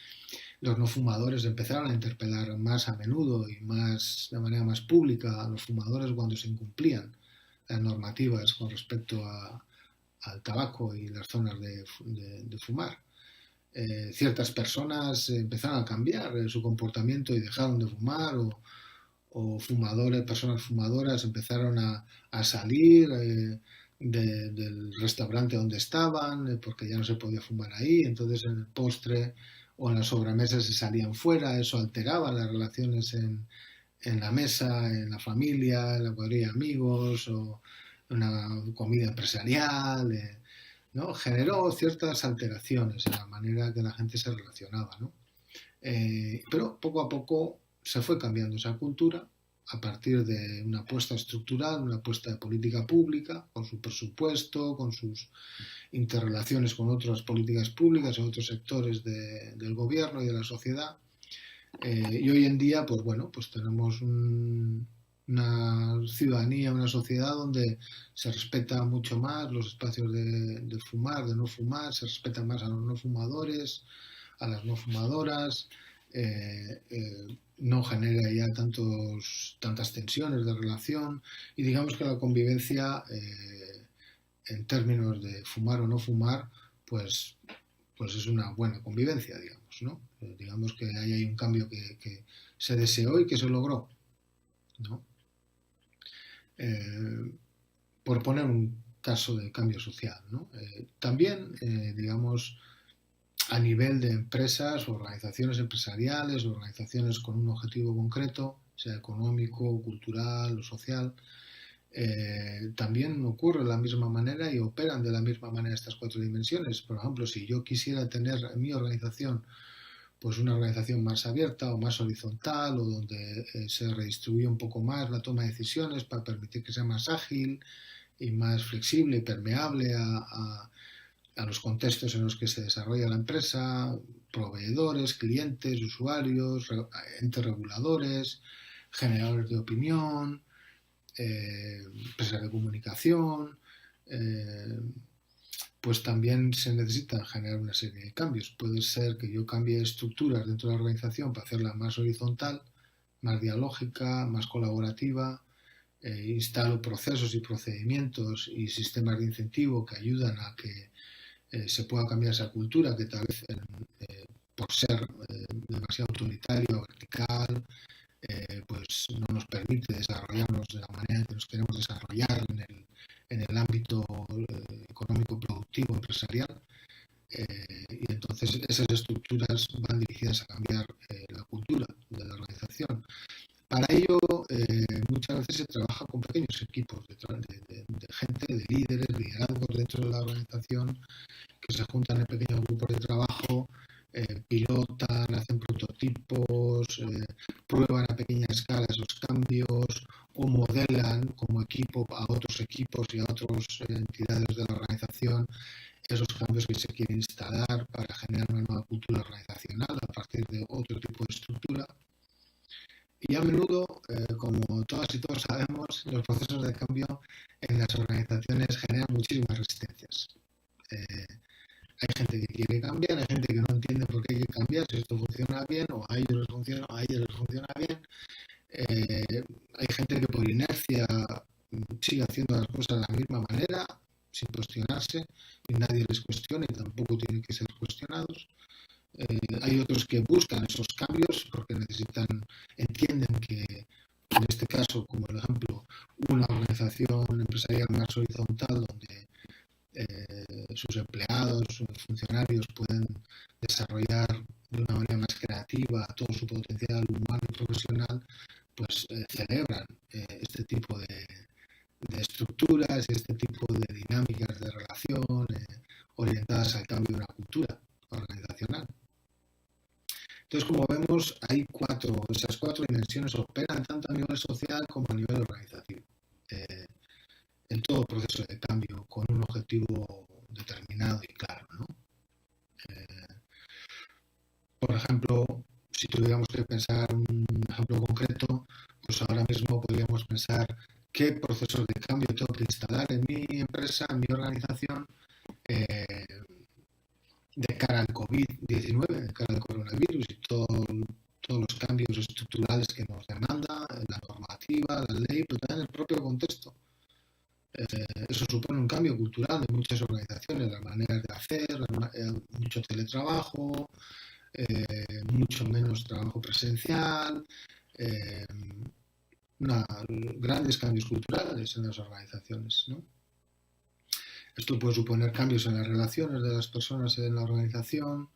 Los no fumadores empezaron a interpelar más a menudo y de manera más pública a los fumadores cuando se incumplían las normativas con respecto al tabaco y las zonas de fumar. Ciertas personas empezaron a cambiar su comportamiento y dejaron de fumar, o personas fumadoras empezaron a salir del restaurante donde estaban porque ya no se podía fumar ahí, entonces en el postre o en las sobremesas se salían fuera. Eso alteraba las relaciones en la mesa, en la familia, en la cuadrilla de amigos o una comida empresarial, ¿no? Generó ciertas alteraciones en la manera que la gente se relacionaba, ¿no? Pero poco a poco se fue cambiando esa cultura a partir de una apuesta estructural, una apuesta de política pública, con su presupuesto, con sus interrelaciones con otras políticas públicas en otros sectores del gobierno y de la sociedad. Y hoy en día, pues bueno, pues tenemos una ciudadanía, una sociedad donde se respeta mucho más los espacios de fumar, de no fumar, se respeta más a los no fumadores, a las no fumadoras, no genera ya tantas tensiones de relación y digamos que la convivencia en términos de fumar o no fumar, pues es una buena convivencia, digamos, ¿no? Digamos que ahí hay un cambio que se deseó y que se logró, ¿no? Por poner un caso de cambio social, ¿no? También, digamos, a nivel de empresas, organizaciones empresariales, organizaciones con un objetivo concreto, sea económico, cultural o social, también ocurre de la misma manera y operan de la misma manera estas 4 dimensiones. Por ejemplo, si yo quisiera tener en mi organización pues una organización más abierta o más horizontal o donde se redistribuye un poco más la toma de decisiones para permitir que sea más ágil y más flexible y permeable a los contextos en los que se desarrolla la empresa, proveedores, clientes, usuarios, entes reguladores, generadores de opinión, empresas de comunicación, pues también se necesita generar una serie de cambios. Puede ser que yo cambie estructuras dentro de la organización para hacerla más horizontal, más dialógica, más colaborativa, instalo procesos y procedimientos y sistemas de incentivo que ayudan a que se pueda cambiar esa cultura que tal vez por ser demasiado autoritaria o vertical pues no nos permite desarrollarnos de la manera en que nos queremos desarrollar en el ámbito económico productivo empresarial y entonces esas estructuras van dirigidas a cambiar la cultura de la organización. Para ello muchas veces se trabaja con pequeños equipos de gente, de líderes, liderazgos dentro de la organización que se juntan en pequeños grupos de trabajo, pilotan, hacen prototipos, prueban a pequeña escala esos cambios o modelan como equipo a otros equipos y a otras entidades de la organización esos cambios que se quieren instalar para generar una nueva cultura organizacional a partir de otro tipo de estructura. Y a menudo, como todas y todos sabemos, los procesos de cambio en las organizaciones generan muchísimas resistencias. Hay gente que quiere cambiar, hay gente que no entiende por qué hay que cambiar, si esto funciona bien o a ellos les funciona bien. Hay gente que por inercia sigue haciendo las cosas de la misma manera, sin cuestionarse, y nadie les cuestiona y tampoco tienen que ser cuestionados. Hay otros que buscan esos cambios porque entienden que en este caso, como el ejemplo, una organización empresarial más horizontal donde sus empleados, sus funcionarios pueden desarrollar de una manera más creativa todo su potencial humano y profesional, pues celebran este tipo de estructuras, este tipo de dinámicas de relación orientadas al cambio de una cultura organizacional. Entonces, como vemos, esas 4 dimensiones operan tanto a nivel social como a nivel organizativo. En todo proceso de cambio con un objetivo determinado y claro, ¿no? Por ejemplo, si tuviéramos que pensar un ejemplo concreto, pues ahora mismo podríamos pensar qué procesos de cambio tengo que instalar en mi empresa, en mi organización, de cara al COVID-19, de cara al coronavirus y todos los cambios estructurales que nos demanda la normativa, la ley, pero también el propio contexto. Eso supone un cambio cultural de muchas organizaciones, las maneras de hacer, mucho teletrabajo, mucho menos trabajo presencial, grandes cambios culturales en las organizaciones, ¿no? Esto puede suponer cambios en las relaciones de las personas en la organización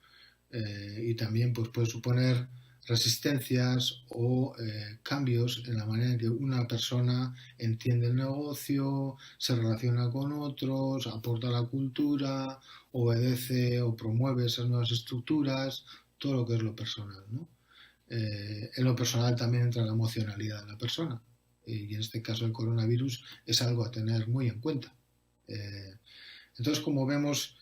y también pues, puede suponer resistencias o cambios en la manera en que una persona entiende el negocio, se relaciona con otros, aporta a la cultura, obedece o promueve esas nuevas estructuras, todo lo que es lo personal, ¿no? En lo personal también entra la emocionalidad de la persona y en este caso el coronavirus es algo a tener muy en cuenta. Entonces, como vemos,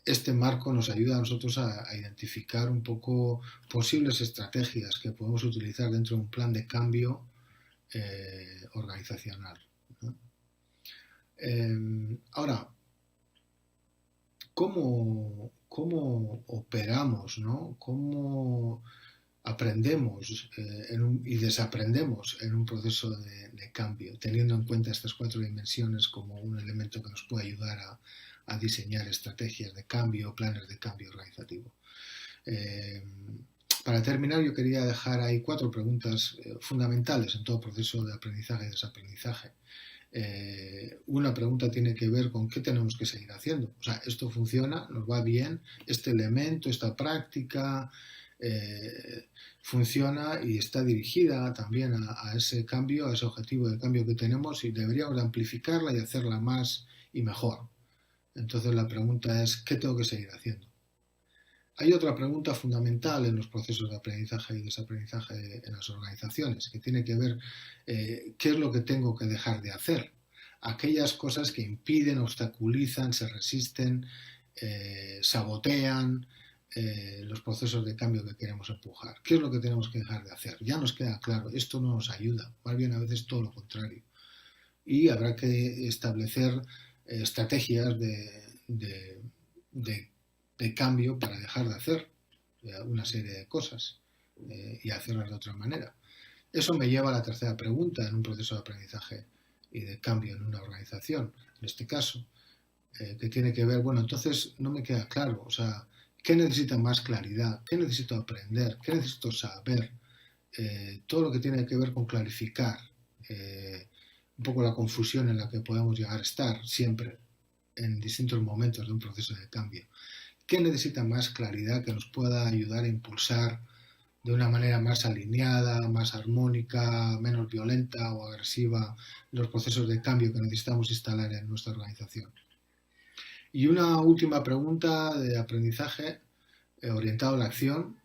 este marco nos ayuda a nosotros a identificar un poco posibles estrategias que podemos utilizar dentro de un plan de cambio organizacional, ¿no? Ahora, ¿cómo operamos, ¿no? ¿Cómo aprendemos y desaprendemos en un proceso de cambio, teniendo en cuenta estas 4 dimensiones como un elemento que nos puede ayudar a diseñar estrategias de cambio, planes de cambio organizativo? Para terminar, yo quería dejar ahí 4 preguntas fundamentales en todo proceso de aprendizaje y desaprendizaje. Una pregunta tiene que ver con qué tenemos que seguir haciendo. O sea, ¿esto funciona? ¿Nos va bien? ¿Este elemento, esta práctica funciona y está dirigida también a ese cambio, a ese objetivo de cambio que tenemos, y deberíamos de amplificarla y hacerla más y mejor? Entonces la pregunta es, ¿qué tengo que seguir haciendo? Hay otra pregunta fundamental en los procesos de aprendizaje y desaprendizaje en las organizaciones, que tiene que ver qué es lo que tengo que dejar de hacer. Aquellas cosas que impiden, obstaculizan, se resisten, sabotean los procesos de cambio que queremos empujar. ¿Qué es lo que tenemos que dejar de hacer? Ya nos queda claro, esto no nos ayuda, más bien a veces todo lo contrario. Y habrá que establecer estrategias de cambio para dejar de hacer una serie de cosas y hacerlas de otra manera. Eso me lleva a la tercera pregunta en un proceso de aprendizaje y de cambio en una organización, en este caso, que tiene que ver, bueno, entonces no me queda claro, o sea, ¿qué necesita más claridad? ¿Qué necesito aprender? ¿Qué necesito saber? Todo lo que tiene que ver con clarificar un poco la confusión en la que podemos llegar a estar siempre en distintos momentos de un proceso de cambio. ¿Qué necesita más claridad que nos pueda ayudar a impulsar de una manera más alineada, más armónica, menos violenta o agresiva los procesos de cambio que necesitamos instalar en nuestra organización? Y una última pregunta de aprendizaje orientado a la acción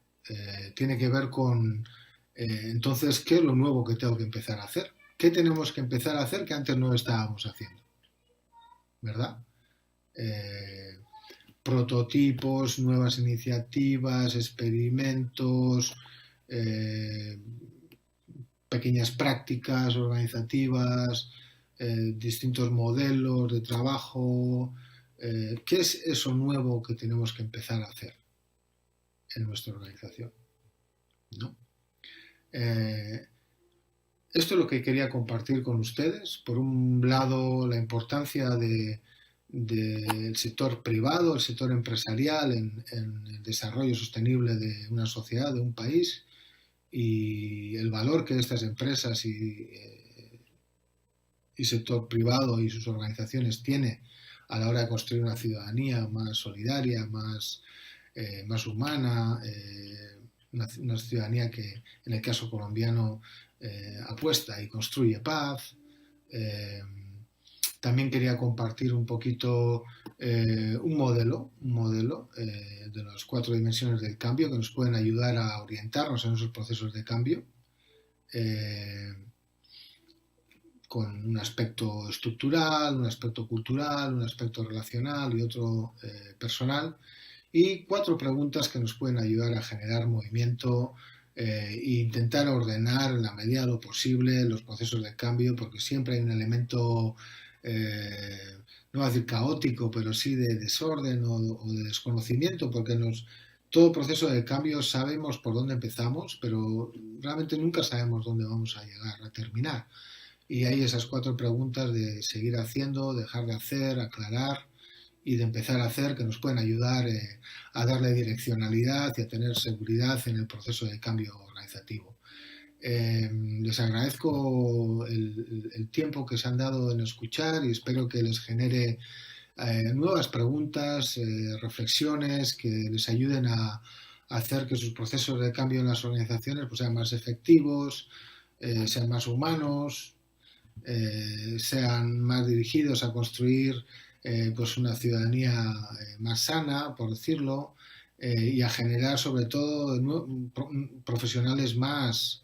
tiene que ver con, entonces, ¿qué es lo nuevo que tengo que empezar a hacer? ¿Qué tenemos que empezar a hacer que antes no estábamos haciendo? ¿Verdad? Prototipos, nuevas iniciativas, experimentos, pequeñas prácticas organizativas, distintos modelos de trabajo. ¿Qué es eso nuevo que tenemos que empezar a hacer en nuestra organización? ¿No? Esto es lo que quería compartir con ustedes. Por un lado, la importancia del sector privado, el sector empresarial en el desarrollo sostenible de una sociedad, de un país, y el valor que estas empresas y sector privado y sus organizaciones tiene a la hora de construir una ciudadanía más solidaria, más humana, una ciudadanía que en el caso colombiano apuesta y construye paz. También quería compartir un poquito un modelo de las 4 dimensiones del cambio que nos pueden ayudar a orientarnos en esos procesos de cambio, con un aspecto estructural, un aspecto cultural, un aspecto relacional y otro personal, y 4 preguntas que nos pueden ayudar a generar movimiento e intentar ordenar en la medida de lo posible los procesos de cambio, porque siempre hay un elemento no voy a decir caótico, pero sí de desorden o de desconocimiento, porque todo proceso de cambio sabemos por dónde empezamos, pero realmente nunca sabemos dónde vamos a llegar a terminar. Y hay esas 4 preguntas de seguir haciendo, dejar de hacer, aclarar y de empezar a hacer, que nos pueden ayudar a darle direccionalidad y a tener seguridad en el proceso de cambio organizativo. Les agradezco el tiempo que se han dado en escuchar y espero que les genere nuevas preguntas, reflexiones que les ayuden a hacer que sus procesos de cambio en las organizaciones pues, sean más efectivos, sean más humanos, sean más dirigidos a construir pues una ciudadanía más sana, por decirlo, y a generar sobre todo profesionales más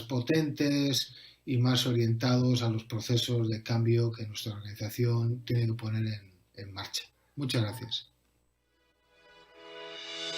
potentes y más orientados a los procesos de cambio que nuestra organización tiene que poner en marcha. Muchas gracias.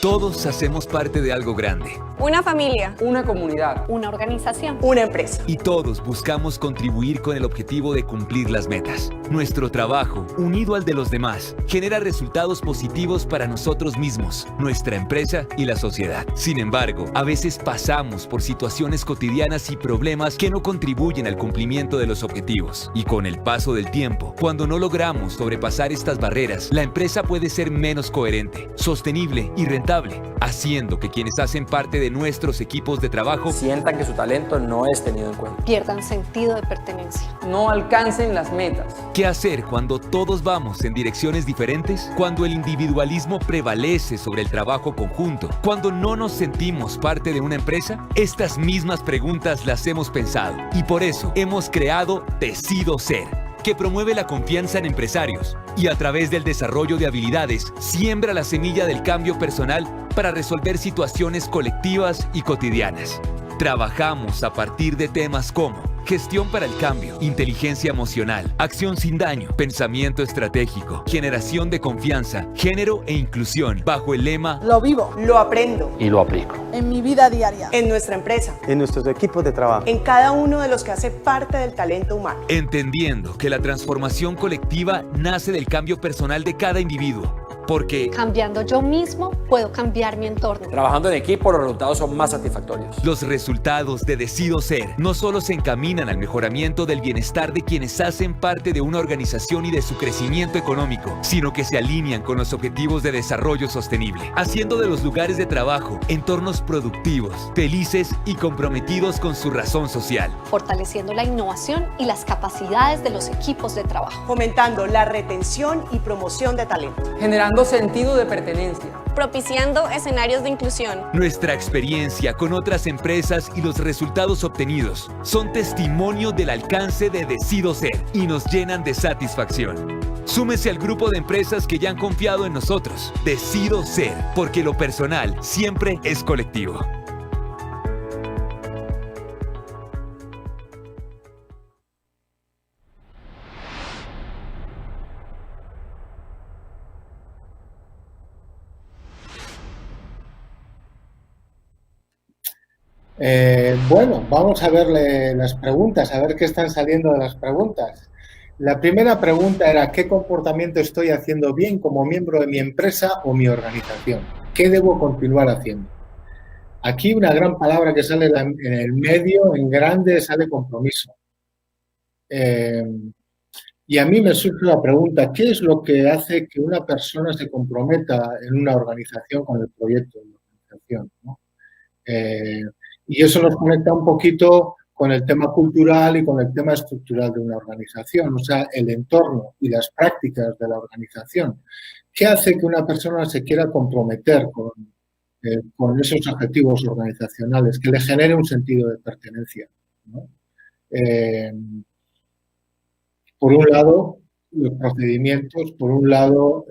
Todos hacemos parte de algo grande. Una familia. Una comunidad. Una organización. Una empresa. Y todos buscamos contribuir con el objetivo de cumplir las metas. Nuestro trabajo, unido al de los demás, genera resultados positivos para nosotros mismos, nuestra empresa y la sociedad. Sin embargo, a veces pasamos por situaciones cotidianas y problemas que no contribuyen al cumplimiento de los objetivos. Y con el paso del tiempo, cuando no logramos sobrepasar estas barreras, la empresa puede ser menos coherente, sostenible y rentable, haciendo que quienes hacen parte de nuestros equipos de trabajo Sientan que su talento no es tenido en cuenta. Pierdan sentido de pertenencia. No alcancen las metas. ¿Qué hacer cuando todos vamos en direcciones diferentes? Cuando el individualismo prevalece sobre el trabajo conjunto. Cuando no nos sentimos parte de una empresa. Estas mismas preguntas las hemos pensado y por eso hemos creado Decido Ser, que promueve la confianza en empresarios y a través del desarrollo de habilidades siembra la semilla del cambio personal para resolver situaciones colectivas y cotidianas. Trabajamos a partir de temas como gestión para el cambio, inteligencia emocional, acción sin daño, pensamiento estratégico, generación de confianza, género e inclusión, bajo el lema Lo vivo, lo aprendo. Y lo aplico. En mi vida diaria. En nuestra empresa. En nuestros equipos de trabajo. En cada uno de los que hace parte del talento humano. entendiendo que la transformación colectiva nace del cambio personal de cada individuo. Porque Cambiando yo mismo, puedo cambiar mi entorno. Trabajando en equipo, los resultados son más satisfactorios. los resultados de Decido Ser no solo se encaminan al mejoramiento del bienestar de quienes hacen parte de una organización y de su crecimiento económico, sino que se alinean con los objetivos de desarrollo sostenible, haciendo de los lugares de trabajo entornos productivos, felices y comprometidos con su razón social. Fortaleciendo la innovación y las capacidades de los equipos de trabajo. Fomentando la retención y promoción de talento. Generando sentido de pertenencia. Propiciando escenarios de inclusión. Nuestra experiencia con otras empresas y los resultados obtenidos son testimonio del alcance de Decido Ser y nos llenan de satisfacción. Súmese al grupo de empresas que ya han confiado en nosotros. Decido Ser, porque lo personal siempre es colectivo. Bueno, vamos a verle las preguntas, a ver qué están saliendo de las preguntas. La primera pregunta era: ¿qué comportamiento estoy haciendo bien como miembro de mi empresa o mi organización? ¿Qué debo continuar haciendo? Aquí una gran palabra que sale en el medio, en grande, sale compromiso. Y a mí me surge la pregunta: ¿qué es lo que hace que una persona se comprometa en una organización con el proyecto de la organización, ¿no? Y eso nos conecta un poquito con el tema cultural y con el tema estructural de una organización, o sea, el entorno y las prácticas de la organización. ¿Qué hace que una persona se quiera comprometer con esos objetivos organizacionales, que le genere un sentido de pertenencia, ¿no? Por un lado, los procedimientos, por un lado,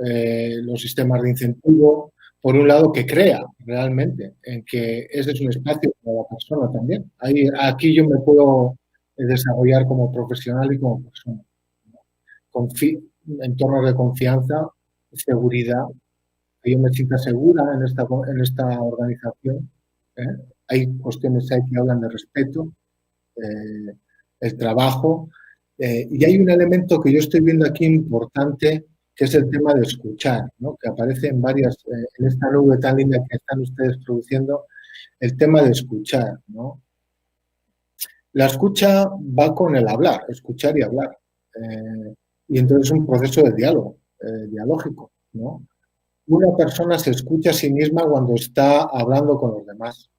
los sistemas de incentivo, por un lado, que crea realmente en que ese es un espacio para la persona también. Aquí yo me puedo desarrollar como profesional y como persona. Entornos de confianza, seguridad, que yo me sienta segura en esta organización. Hay cuestiones ahí que hablan de respeto, el trabajo, y hay un elemento que yo estoy viendo aquí importante, que es el tema de escuchar, ¿no? Que aparece en esta nube tan linda que están ustedes produciendo, el tema de escuchar, ¿no? La escucha va con el hablar, escuchar y hablar. Y entonces es un proceso de diálogo, dialógico, ¿no? Una persona se escucha a sí misma cuando está hablando con los demás.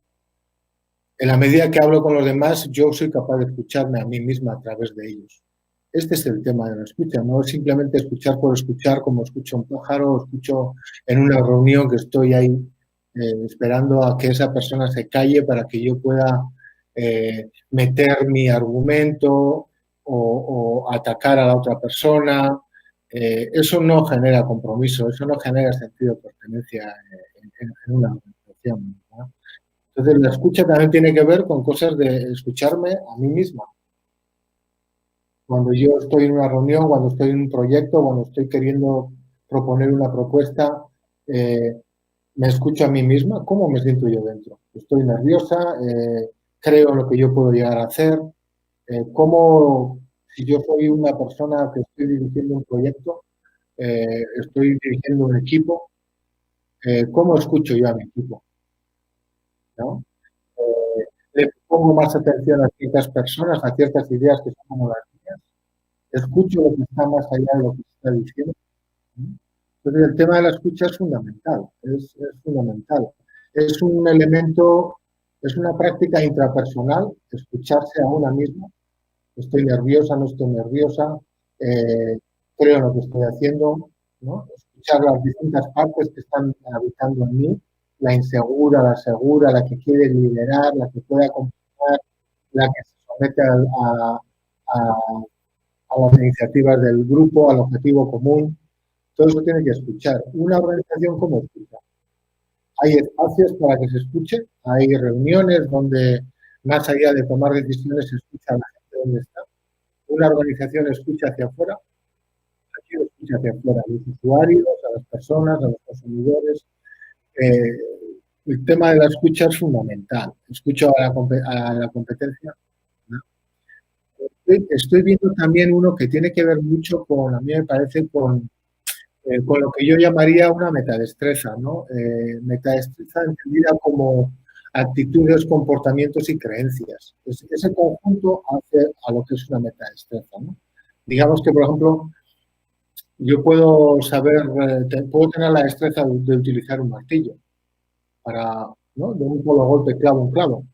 En la medida que hablo con los demás, yo soy capaz de escucharme a mí misma a través de ellos. Este es el tema de la escucha, no es simplemente escuchar por escuchar, como escucho a un pájaro o escucho en una reunión que estoy ahí esperando a que esa persona se calle para que yo pueda meter mi argumento o atacar a la otra persona. Eso no genera compromiso, eso no genera sentido de pertenencia en una organización, ¿no? Entonces, la escucha también tiene que ver con cosas de escucharme a mí misma. Cuando yo estoy en una reunión, cuando estoy en un proyecto, cuando estoy queriendo proponer una propuesta, me escucho a mí misma, ¿cómo me siento yo dentro? Estoy nerviosa, creo en lo que yo puedo llegar a hacer, cómo, si yo soy una persona que estoy dirigiendo un proyecto, estoy dirigiendo un equipo, ¿cómo escucho yo a mi equipo? ¿No? Le pongo más atención a ciertas personas, a ciertas ideas que son como las mías, escucho lo que está más allá de lo que se está diciendo. Entonces, el tema de la escucha es fundamental, es fundamental. Es un elemento, es una práctica intrapersonal, escucharse a una misma. Estoy nerviosa, no estoy nerviosa, creo en lo que estoy haciendo, ¿no? Escuchar las distintas partes que están habitando en mí, la insegura, la segura, la que quiere liderar, la que puede acompañar, la que se somete a las iniciativas del grupo, al objetivo común. Todo eso tiene que escuchar. Una organización, ¿cómo escucha? Hay espacios para que se escuche, hay reuniones donde, más allá de tomar decisiones, se escucha a la gente donde está. Una organización escucha hacia afuera, aquí escucha hacia afuera, a los usuarios, a las personas, a los consumidores. El tema de la escucha es fundamental. Escucho a la competencia. ¿No? Estoy viendo también uno que tiene que ver mucho con, a mí me parece, con lo que yo llamaría una metadestreza, ¿no? Metadestreza entendida como actitudes, comportamientos y creencias. Ese conjunto hace a lo que es una metadestreza, ¿no? Digamos que, por ejemplo, yo puedo saber, puedo tener la destreza de utilizar un martillo para, ¿no? De un solo golpe, clavo un clavo.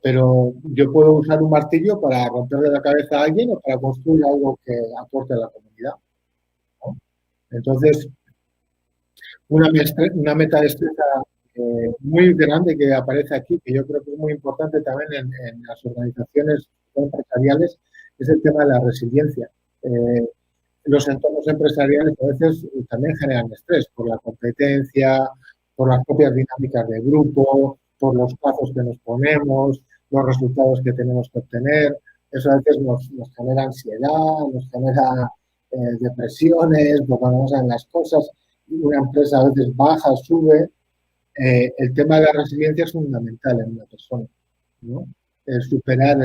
Pero yo puedo usar un martillo para romperle la cabeza a alguien o para construir algo que aporte a la comunidad. Entonces, una metadestreza muy grande que aparece aquí, que yo creo que es muy importante también en las organizaciones empresariales, es el tema de la resiliencia. Los entornos empresariales a veces también generan estrés por la competencia, por las propias dinámicas de grupo, por los plazos que nos ponemos, los resultados que tenemos que obtener. Eso a veces nos genera ansiedad, nos genera depresiones, porque no saben las cosas, una empresa a veces baja, sube. El tema de la resiliencia es fundamental en una persona, ¿no? El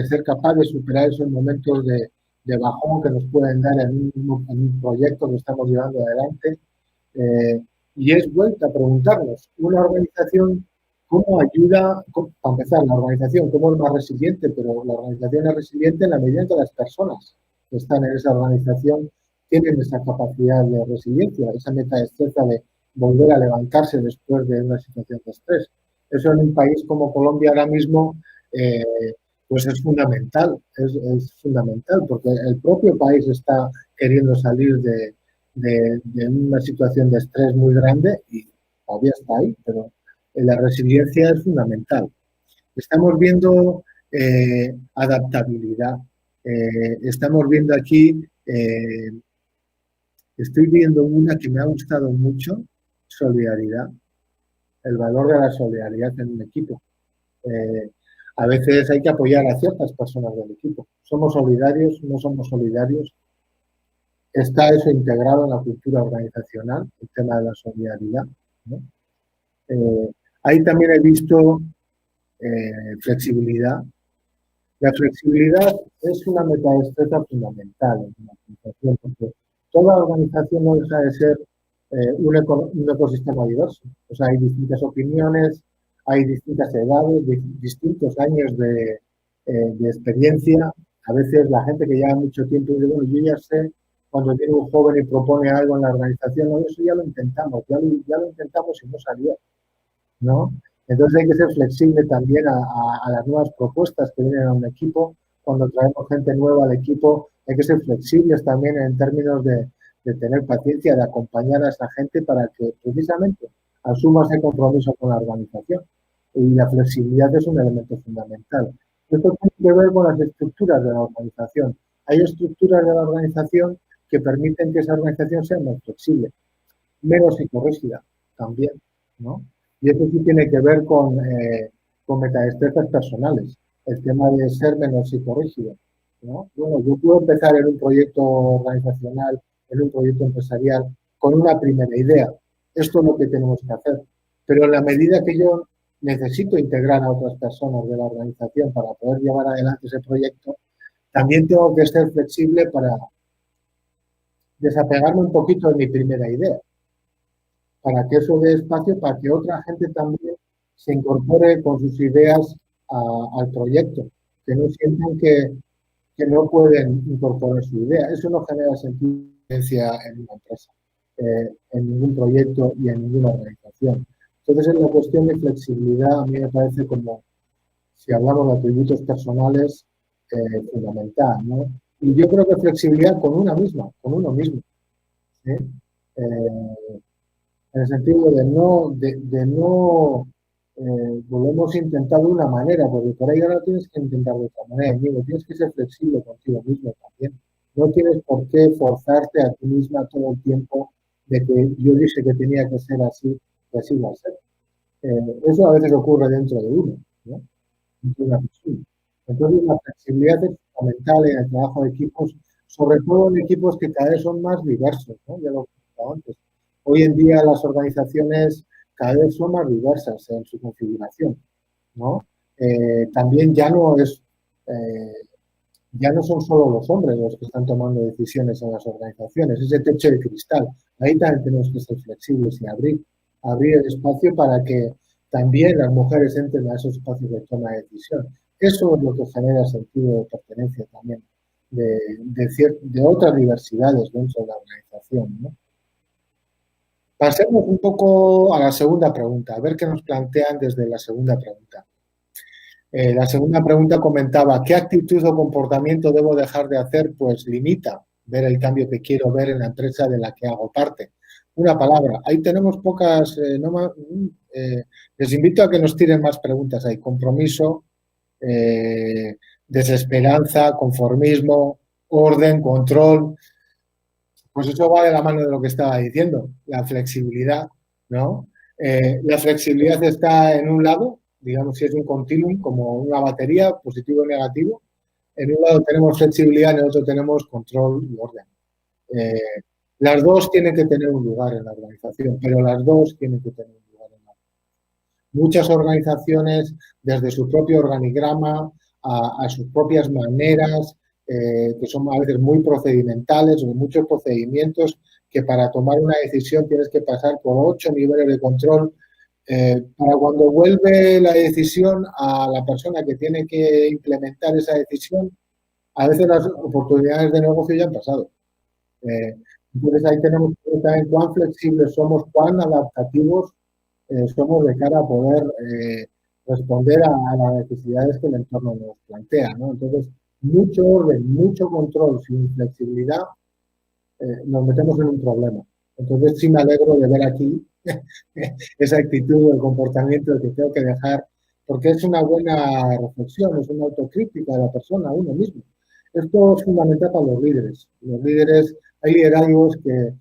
ser capaz de superar esos momentos de bajón que nos pueden dar en un proyecto que estamos llevando adelante. Y es vuelta a preguntarnos, una organización, ¿cómo ayuda? Para empezar, la organización, ¿cómo es más resiliente? Pero la organización es resiliente en la medida en que las personas que están en esa organización tienen esa capacidad de resiliencia, esa metadestreza de volver a levantarse después de una situación de estrés. Eso en un país como Colombia ahora mismo pues es fundamental, es fundamental, porque el propio país está queriendo salir de una situación de estrés muy grande y todavía está ahí, pero la resiliencia es fundamental. Estamos viendo adaptabilidad, estamos viendo aquí, estoy viendo una que me ha gustado mucho, solidaridad, el valor de la solidaridad en un equipo. A veces hay que apoyar a ciertas personas del equipo. ¿Somos solidarios? ¿No somos solidarios? Está eso integrado en la cultura organizacional, el tema de la solidaridad, ¿no? Ahí también he visto flexibilidad. La flexibilidad es una metadestreza fundamental en una organización, porque toda organización no deja de ser un ecosistema diverso. O sea, hay distintas opiniones, hay distintas edades, distintos años de experiencia. A veces la gente que lleva mucho tiempo dice, bueno, yo ya sé, cuando viene un joven y propone algo en la organización, no, eso ya lo intentamos y no salió, ¿no? Entonces hay que ser flexible también a las nuevas propuestas que vienen a un equipo. Cuando traemos gente nueva al equipo, hay que ser flexibles también en términos de tener paciencia, de acompañar a esa gente para que precisamente asuma ese compromiso con la organización. Y la flexibilidad es un elemento fundamental. Esto tiene que ver con las estructuras de la organización. Hay estructuras de la organización que permiten que esa organización sea más flexible, menos psicorrígida también, ¿no? Y eso sí tiene que ver con metadestrezas personales, el tema de ser menos psicorrígido, ¿no? Bueno, yo puedo empezar en un proyecto organizacional, en un proyecto empresarial, con una primera idea. Esto es lo que tenemos que hacer. pero en la medida que yo necesito integrar a otras personas de la organización para poder llevar adelante ese proyecto, también tengo que ser flexible para desapegarme un poquito de mi primera idea, para que eso dé espacio para que otra gente también se incorpore con sus ideas al proyecto, que no sientan que no pueden incorporar su idea. Eso no genera sentido en una empresa, en ningún proyecto y en ninguna organización. Entonces, en la cuestión de flexibilidad, a mí me parece como, si hablamos de atributos personales, fundamental, ¿no? Y yo creo que flexibilidad con una misma, con uno mismo, ¿sí? En el sentido de no volvemos a intentar de una manera, porque por ahí ahora tienes que intentar de otra manera, amigo. Tienes que ser flexible contigo mismo también. No tienes por qué forzarte a ti misma todo el tiempo de que yo dije que tenía que ser así, y así va a ser. Eso a veces ocurre dentro de uno, ¿no? Dentro de una persona. Entonces, la flexibilidad es fundamental en el trabajo de equipos, sobre todo en equipos que cada vez son más diversos, ¿no? Ya lo he comentado antes. Hoy en día las organizaciones cada vez son más diversas en su configuración, ¿no? También ya no son solo los hombres los que están tomando decisiones en las organizaciones, ese techo de cristal. Ahí también tenemos que ser flexibles y abrir el espacio para que también las mujeres entren a esos espacios de toma de decisión. Eso es lo que genera sentido de pertenencia también de otras diversidades dentro de la organización, ¿no? Pasemos un poco a la segunda pregunta, a ver qué nos plantean desde la segunda pregunta. La segunda pregunta comentaba, ¿qué actitud o comportamiento debo dejar de hacer? Pues limita ver el cambio que quiero ver en la empresa de la que hago parte. Una palabra, ahí tenemos pocas, les invito a que nos tiren más preguntas ahí, compromiso, desesperanza, conformismo, orden, control. Pues eso va de la mano de lo que estaba diciendo, la flexibilidad, ¿no? La flexibilidad está en un lado, digamos si es un continuum, como una batería, positivo y negativo. En un lado tenemos flexibilidad, en el otro tenemos control y orden. Las dos tienen que tener un lugar en la organización, pero las dos tienen que tener un lugar en la organización. Muchas organizaciones, desde su propio organigrama, a sus propias maneras, que son a veces muy procedimentales o muchos procedimientos que para tomar una decisión tienes que pasar por 8 niveles de control. Para cuando vuelve la decisión a la persona que tiene que implementar esa decisión, a veces las oportunidades de negocio ya han pasado. Entonces ahí tenemos que ver también cuán flexibles somos, cuán adaptativos somos de cara a poder responder a las necesidades que el entorno nos plantea, ¿no? Entonces, mucho orden, mucho control sin flexibilidad, nos metemos en un problema. Entonces sí me alegro de ver aquí esa actitud o el comportamiento que tengo que dejar, porque es una buena reflexión, es una autocrítica de la persona, uno mismo. Esto es fundamental para los líderes. Los líderes, hay liderazgos que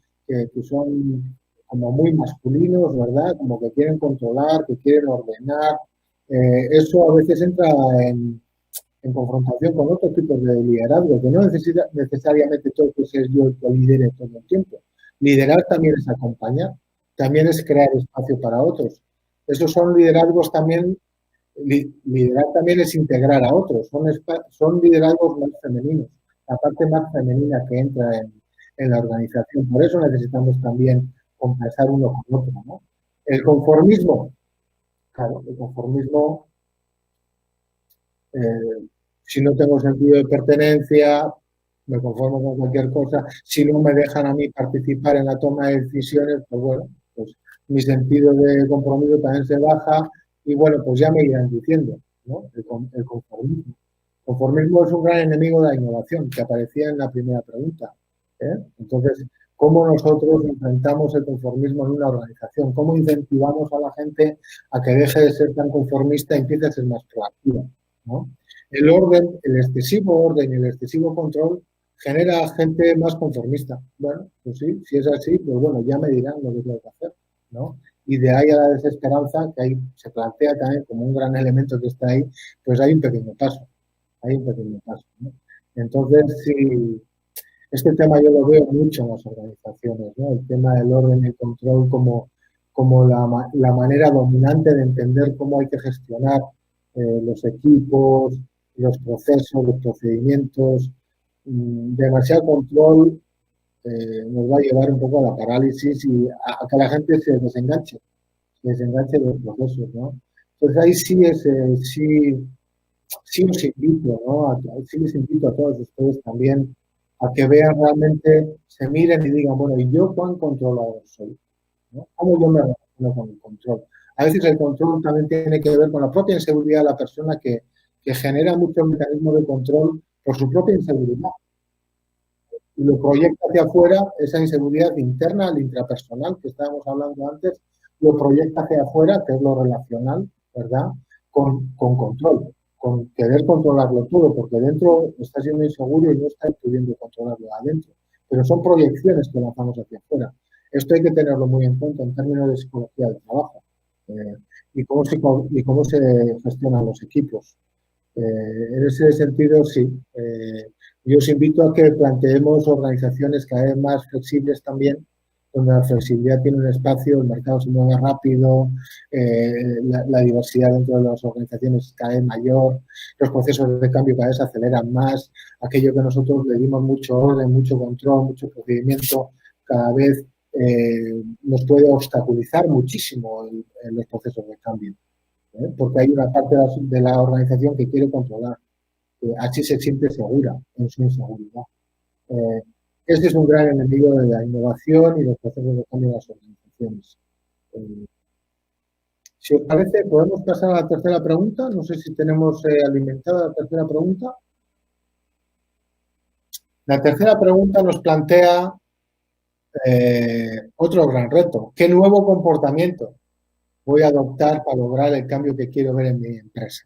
son como muy masculinos, ¿verdad? Como que quieren controlar, que quieren ordenar. Eso a veces entra en confrontación con otros tipos de liderazgo, que no necesita necesariamente todo que ser yo el que lidere todo el tiempo. Liderar también es acompañar, también es crear espacio para otros. Esos son liderazgos también, liderar también es integrar a otros, son liderazgos más femeninos, la parte más femenina que entra en la organización. Por eso necesitamos también compensar uno con otro, ¿no? El conformismo, claro, el conformismo, si no tengo sentido de pertenencia, me conformo con cualquier cosa. Si no me dejan a mí participar en la toma de decisiones, pues bueno, pues mi sentido de compromiso también se baja y bueno, pues ya me irán diciendo, ¿no? El conformismo. El conformismo es un gran enemigo de la innovación, que aparecía en la primera pregunta, ¿eh? Entonces, ¿cómo nosotros enfrentamos el conformismo en una organización? ¿Cómo incentivamos a la gente a que deje de ser tan conformista y empiece a ser más proactiva, ¿no? El orden, el excesivo orden y el excesivo control genera gente más conformista. Bueno, pues sí, si es así, pues bueno, ya me dirán lo que tengo que hacer, ¿no? Y de ahí a la desesperanza, que ahí se plantea también como un gran elemento que está ahí, pues hay un pequeño paso, ¿no? Entonces, sí, este tema yo lo veo mucho en las organizaciones, ¿no? El tema del orden y el control como como la manera dominante de entender cómo hay que gestionar los equipos, los procesos, los procedimientos. Demasiado control nos va a llevar un poco a la parálisis y a que la gente se desenganche de los procesos, ¿no? Entonces ahí sí os invito, ¿no? Sí les invito a todos ustedes también a que vean realmente, se miren y digan, bueno, ¿y yo cuán controlador soy? ¿No? ¿Cómo yo me relaciono con el control? A veces el control también tiene que ver con la propia inseguridad de la persona que genera muchos mecanismos de control por su propia inseguridad. Y lo proyecta hacia afuera, esa inseguridad interna, el intrapersonal que estábamos hablando antes, lo proyecta hacia afuera, que es lo relacional, ¿verdad? Con control, con querer controlarlo todo, porque dentro está siendo inseguro y no está pudiendo controlarlo adentro. Pero son proyecciones que lanzamos hacia afuera. Esto hay que tenerlo muy en cuenta en términos de psicología del trabajo y cómo se gestionan los equipos. En ese sentido, sí. Yo os invito a que planteemos organizaciones cada vez más flexibles también, donde la flexibilidad tiene un espacio, el mercado se mueve rápido, la diversidad dentro de las organizaciones es cada vez mayor, los procesos de cambio cada vez se aceleran más, aquello que nosotros le dimos mucho orden, mucho control, mucho procedimiento, cada vez nos puede obstaculizar muchísimo en los procesos de cambio, porque hay una parte de la organización que quiere controlar, así se siente segura en su inseguridad. Este es un gran enemigo de la innovación y los procesos de cambio de las organizaciones. Si os parece, podemos pasar a la tercera pregunta. No sé si tenemos alimentada la tercera pregunta. La tercera pregunta nos plantea otro gran reto. ¿Qué nuevo comportamiento voy a adoptar para lograr el cambio que quiero ver en mi empresa?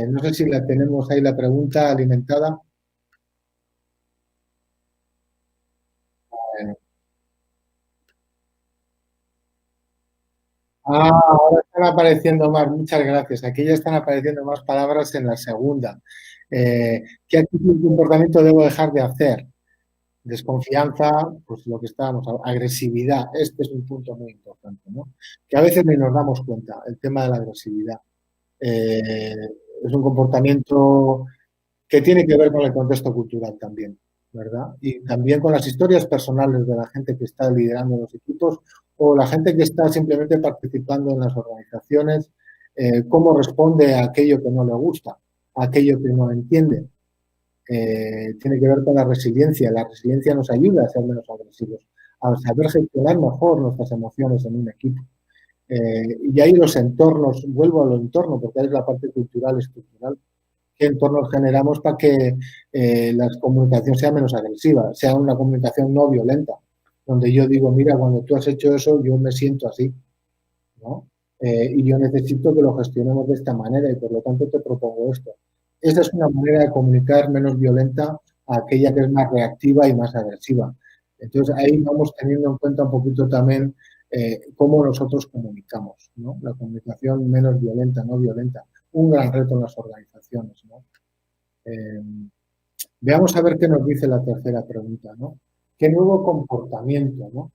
No sé si la tenemos ahí la pregunta alimentada. Ahora están apareciendo más, muchas gracias. Aquí ya están apareciendo más palabras en la segunda. ¿Qué actitud y comportamiento debo dejar de hacer? Desconfianza, pues lo que estábamos hablando, agresividad. Este es un punto muy importante, ¿no? Que a veces ni nos damos cuenta, el tema de la agresividad. Es un comportamiento que tiene que ver con el contexto cultural también, ¿verdad? Y también con las historias personales de la gente que está liderando los equipos o la gente que está simplemente participando en las organizaciones, cómo responde a aquello que no le gusta, a aquello que no entiende. Tiene que ver con la resiliencia. La resiliencia nos ayuda a ser menos agresivos, a saber gestionar mejor nuestras emociones en un equipo. Y ahí los entornos, vuelvo al entorno, porque es la parte cultural, estructural. ¿Qué entornos generamos para que la comunicación sea menos agresiva, sea una comunicación no violenta? Donde yo digo, mira, cuando tú has hecho eso, yo me siento así, ¿no? Y yo necesito que lo gestionemos de esta manera y por lo tanto te propongo esto. Esa es una manera de comunicar menos violenta a aquella que es más reactiva y más agresiva. Entonces ahí vamos teniendo en cuenta un poquito también cómo nosotros comunicamos, ¿no? La comunicación menos violenta, no violenta. Un gran reto en las organizaciones, ¿no? Veamos a ver qué nos dice la tercera pregunta, ¿no? ¿Qué nuevo comportamiento, ¿no?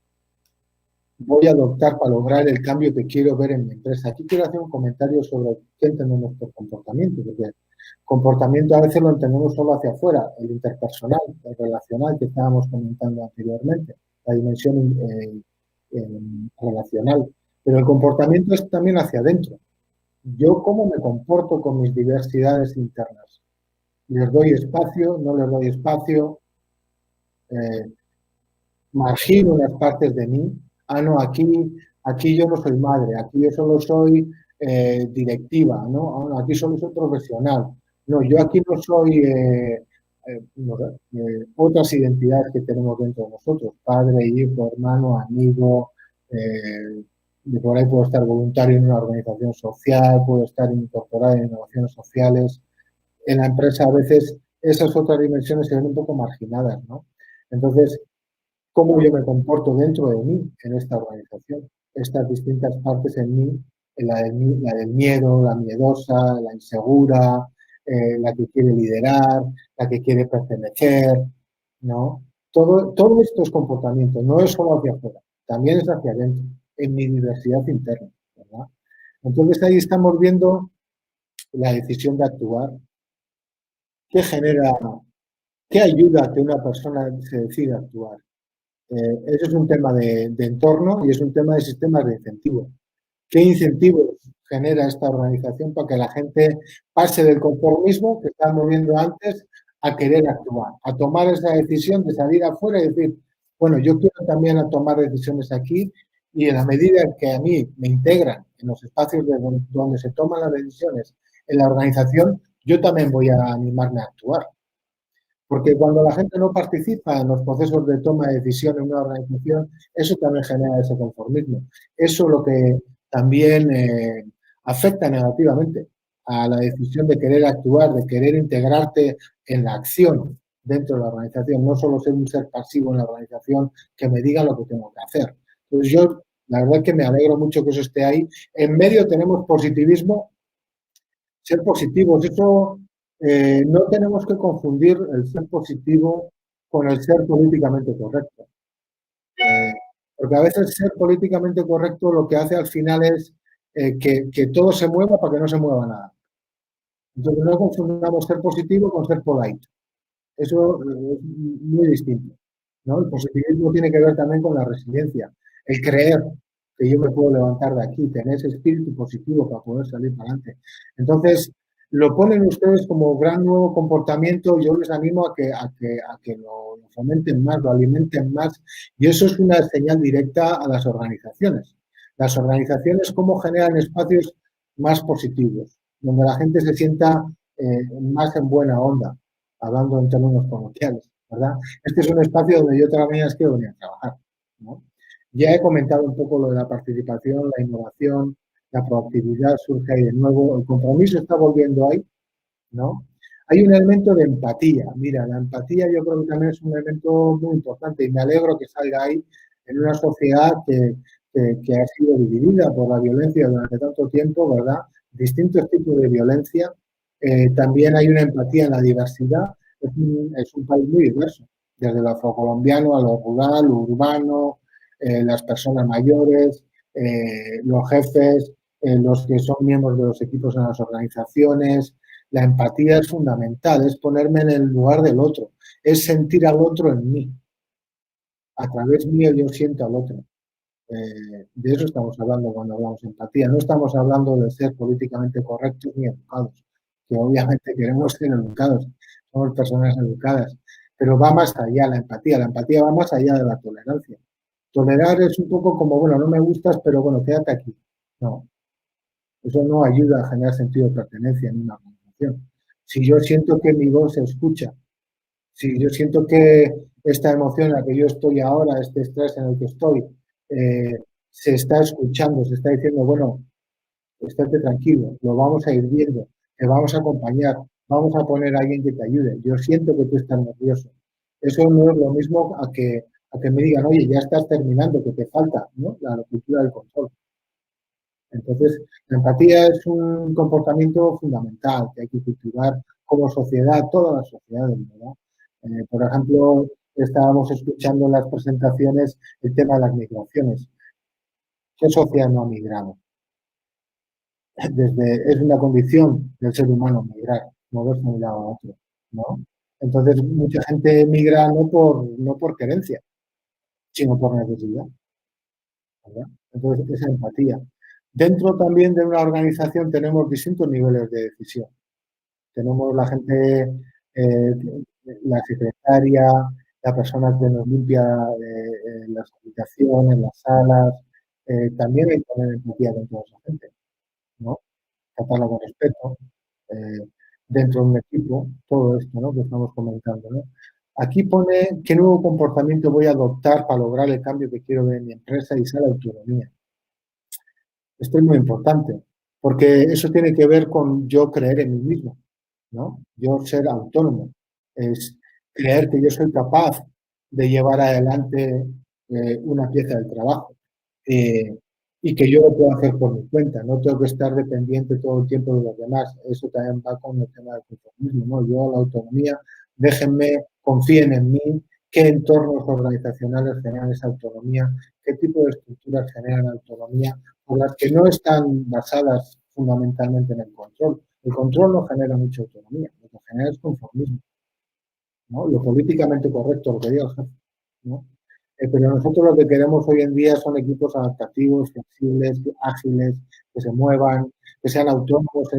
voy a adoptar para lograr el cambio que quiero ver en mi empresa? Aquí quiero hacer un comentario sobre qué entendemos por comportamiento, porque comportamiento a veces lo entendemos solo hacia afuera, el interpersonal, el relacional que estábamos comentando anteriormente, la dimensión relacional, pero el comportamiento es también hacia adentro. Yo cómo me comporto con mis diversidades internas. ¿Les doy espacio? ¿No les doy espacio? Margino unas partes de mí. Ah, no, aquí yo no soy madre, aquí yo solo soy directiva, ¿no? Ah, no, aquí solo soy profesional. No, yo aquí no soy otras identidades que tenemos dentro de nosotros, padre, hijo, hermano, amigo, de por ahí puedo estar voluntario en una organización social, puedo estar incorporado en innovaciones sociales. En la empresa a veces esas otras dimensiones se ven un poco marginadas, ¿no? Entonces, ¿cómo yo me comporto dentro de mí en esta organización? Estas distintas partes en mí, la del miedo, la miedosa, la insegura, la que quiere liderar, la que quiere pertenecer, ¿no? Todo esto es comportamiento, no es solo hacia afuera, también es hacia adentro. en mi diversidad interna, ¿verdad? Entonces ahí estamos viendo la decisión de actuar, qué genera, qué ayuda a que una persona se decida actuar. Eso es un tema de entorno y es un tema de sistemas de incentivos. ¿Qué incentivos genera esta organización para que la gente pase del conformismo que estábamos viendo antes a querer actuar, a tomar esa decisión de salir afuera y decir, bueno, yo quiero también a tomar decisiones aquí y en la medida en que a mí me integran en los espacios donde se toman las decisiones en la organización, yo también voy a animarme a actuar. Porque cuando la gente no participa en los procesos de toma de decisión en una organización, eso también genera ese conformismo. Eso es lo que también afecta negativamente a la decisión de querer actuar, de querer integrarte en la acción dentro de la organización, no solo ser un ser pasivo en la organización que me diga lo que tengo que hacer. Entonces yo, la verdad es que me alegro mucho que eso esté ahí. En medio tenemos positivismo, ser positivos, eso no tenemos que confundir el ser positivo con el ser políticamente correcto. Porque a veces ser políticamente correcto lo que hace al final es que todo se mueva para que no se mueva nada. Entonces no confundamos ser positivo con ser polite. Eso es muy distinto, ¿no? El positivismo tiene que ver también con la resiliencia, el creer que yo me puedo levantar de aquí, tener ese espíritu positivo para poder salir para adelante. Entonces, lo ponen ustedes como gran nuevo comportamiento, yo les animo a que lo fomenten más, lo alimenten más, y eso es una señal directa a las organizaciones. Las organizaciones, cómo generan espacios más positivos, donde la gente se sienta más en buena onda, hablando en términos coloquiales, ¿verdad? Este es un espacio donde yo todas las mañanas quiero venir a trabajar, ¿no? Ya he comentado un poco lo de la participación, la innovación, la proactividad surge ahí de nuevo, el compromiso está volviendo ahí, ¿no? Hay un elemento de empatía. Mira, la empatía yo creo que también es un elemento muy importante y me alegro que salga ahí en una sociedad que ha sido dividida por la violencia durante tanto tiempo, ¿verdad? Distintos tipos de violencia. También hay una empatía en la diversidad. Es un país muy diverso, desde lo afrocolombiano a lo rural, lo urbano, las personas mayores, los jefes, los que son miembros de los equipos en las organizaciones. La empatía es fundamental, es ponerme en el lugar del otro, es sentir al otro en mí. A través mío yo siento al otro. De eso estamos hablando cuando hablamos de empatía. No estamos hablando de ser políticamente correctos ni educados, que obviamente queremos ser educados, somos personas educadas, pero va más allá la empatía va más allá de la tolerancia. Tolerar es un poco como, bueno, no me gustas, pero bueno, quédate aquí. No, eso no ayuda a generar sentido de pertenencia en una organización. Si yo siento que mi voz se escucha, si yo siento que esta emoción en la que yo estoy ahora, este estrés en el que estoy, se está escuchando, se está diciendo, bueno, estate tranquilo, lo vamos a ir viendo, te vamos a acompañar, vamos a poner a alguien que te ayude. Yo siento que tú estás nervioso. Eso no es lo mismo a que me digan, oye, ya estás terminando, que te falta, ¿no? La cultura del control. Entonces, la empatía es un comportamiento fundamental que hay que cultivar como sociedad, todas las sociedades, ¿verdad? Por ejemplo, estábamos escuchando en las presentaciones el tema de las migraciones. ¿Qué sociedad no ha migrado? Es una condición del ser humano migrar, moverse de un lado a otro, ¿no? Entonces, mucha gente migra no por querencia, sino por necesidad, ¿verdad? Entonces, esa empatía. Dentro también de una organización tenemos distintos niveles de decisión. Tenemos la gente, la secretaria, la persona que nos limpia las habitaciones, las salas. También hay que tener empatía con toda esa gente, ¿no? Tratarla con respeto. Dentro de un equipo, todo esto, ¿no? Que estamos comentando, ¿no? Aquí pone qué nuevo comportamiento voy a adoptar para lograr el cambio que quiero ver en mi empresa y sea la autonomía. Esto es muy importante, porque eso tiene que ver con yo creer en mí mismo, ¿no? Yo ser autónomo, es creer que yo soy capaz de llevar adelante una pieza del trabajo y que yo lo puedo hacer por mi cuenta, no tengo que estar dependiente todo el tiempo de los demás. Eso también va con el tema del conformismo, ¿no? Yo la autonomía, déjenme, confíen en mí, qué entornos organizacionales generan esa autonomía, qué tipo de estructuras generan autonomía, por las que no están basadas fundamentalmente en el control. El control no genera mucha autonomía, lo que genera es conformismo, ¿no? Lo políticamente correcto, lo que diga el jefe, ¿no? Pero nosotros lo que queremos hoy en día son equipos adaptativos, flexibles, ágiles, que se muevan, que sean autónomos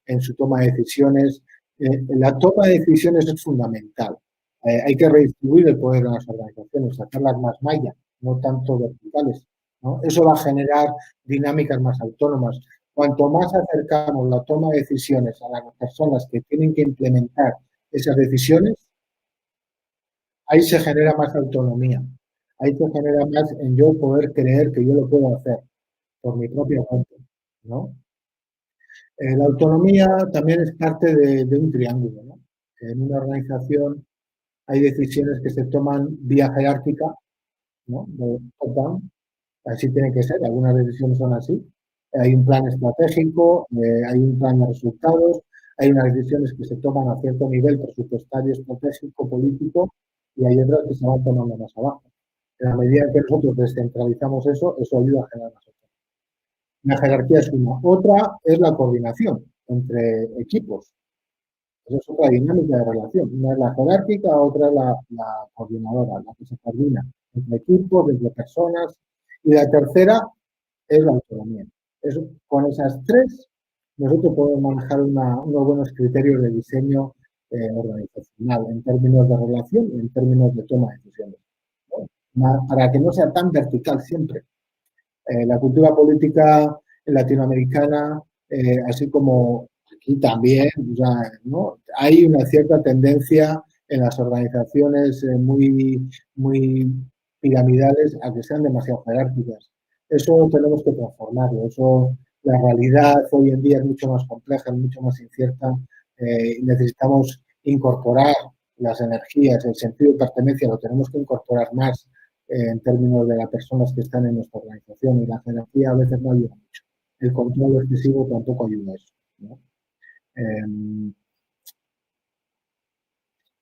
en su toma de decisiones. La toma de decisiones es fundamental. Hay que redistribuir el poder en las organizaciones, hacerlas más mallas, no tanto verticales, ¿no? Eso va a generar dinámicas más autónomas. Cuanto más acercamos la toma de decisiones a las personas que tienen que implementar esas decisiones, ahí se genera más autonomía. Ahí se genera más en yo poder creer que yo lo puedo hacer por mi propia cuenta, ¿no? La autonomía también es parte de un triángulo, ¿no? En una organización hay decisiones que se toman vía jerárquica, ¿no? De top-down. Así tiene que ser, algunas decisiones son así. Hay un plan estratégico, hay un plan de resultados, hay unas decisiones que se toman a cierto nivel presupuestario, estratégico, político, y hay otras que se van tomando más abajo. En la medida en que nosotros descentralizamos eso, eso ayuda a generar más autonomía. La jerarquía es una. Otra es la coordinación entre equipos. Esa es otra dinámica de relación. Una es la jerárquica, otra es la coordinadora, la que se coordina entre equipos, entre personas. Y la tercera es la autonomía. Con esas tres, nosotros podemos manejar unos buenos criterios de diseño organizacional en términos de relación y en términos de toma de decisiones, ¿no? Para que no sea tan vertical siempre. La cultura política latinoamericana, así como aquí también, o sea, ¿no? Hay una cierta tendencia en las organizaciones muy piramidales a que sean demasiado jerárquicas. Eso tenemos que transformarlo. Eso, la realidad hoy en día es mucho más compleja, es mucho más incierta. Necesitamos incorporar las energías, el sentido de pertenencia, lo tenemos que incorporar más en términos de las personas que están en nuestra organización, y la jerarquía a veces no ayuda mucho. El control excesivo tampoco ayuda a eso, ¿no?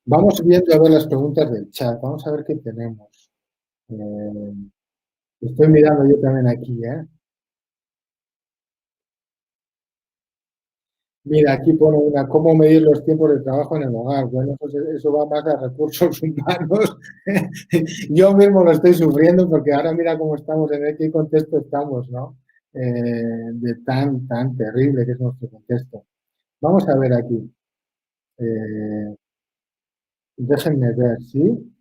Vamos viendo a ver las preguntas del chat. Vamos a ver qué tenemos. Estoy mirando yo también aquí, ¿eh? Mira, aquí pone una, ¿cómo medir los tiempos de trabajo en el hogar? Bueno, eso va más a recursos humanos. Yo mismo lo estoy sufriendo porque ahora mira cómo estamos, en qué contexto estamos, ¿no? De tan terrible que es nuestro contexto. Vamos a ver aquí. Déjenme ver, ¿sí?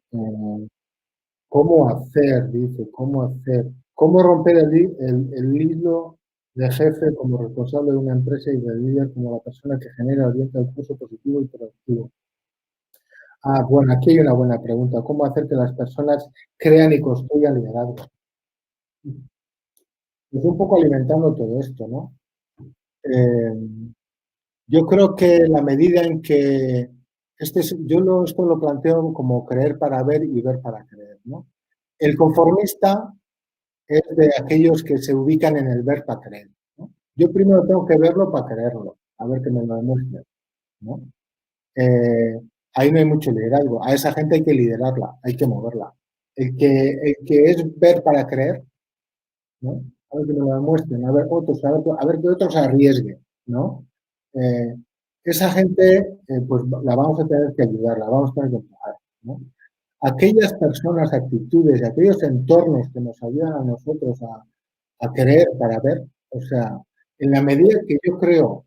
¿Cómo hacer? Dice, ¿cómo hacer? ¿Cómo romper el hilo de jefe como responsable de una empresa y de líder como la persona que genera el viento del curso positivo y productivo? Bueno, aquí hay una buena pregunta. ¿Cómo hacer que las personas crean y construyan liderazgo? Pues un poco alimentando todo esto, ¿no? Yo creo que la medida en que esto lo planteo como creer para ver y ver para creer, ¿no? El conformista es de aquellos que se ubican en el ver para creer, ¿no? Yo primero tengo que verlo para creerlo, a ver que me lo demuestre, ¿no? Ahí no hay mucho liderazgo. A esa gente hay que liderarla, hay que moverla. El que es ver para creer, ¿no? A ver que me lo demuestren, a ver que otros arriesguen, ¿no? Esa gente, pues la vamos a tener que ayudar, la vamos a tener que empujar, ¿no? Aquellas personas, actitudes, aquellos entornos que nos ayudan a nosotros a creer para ver, o sea, en la medida que yo creo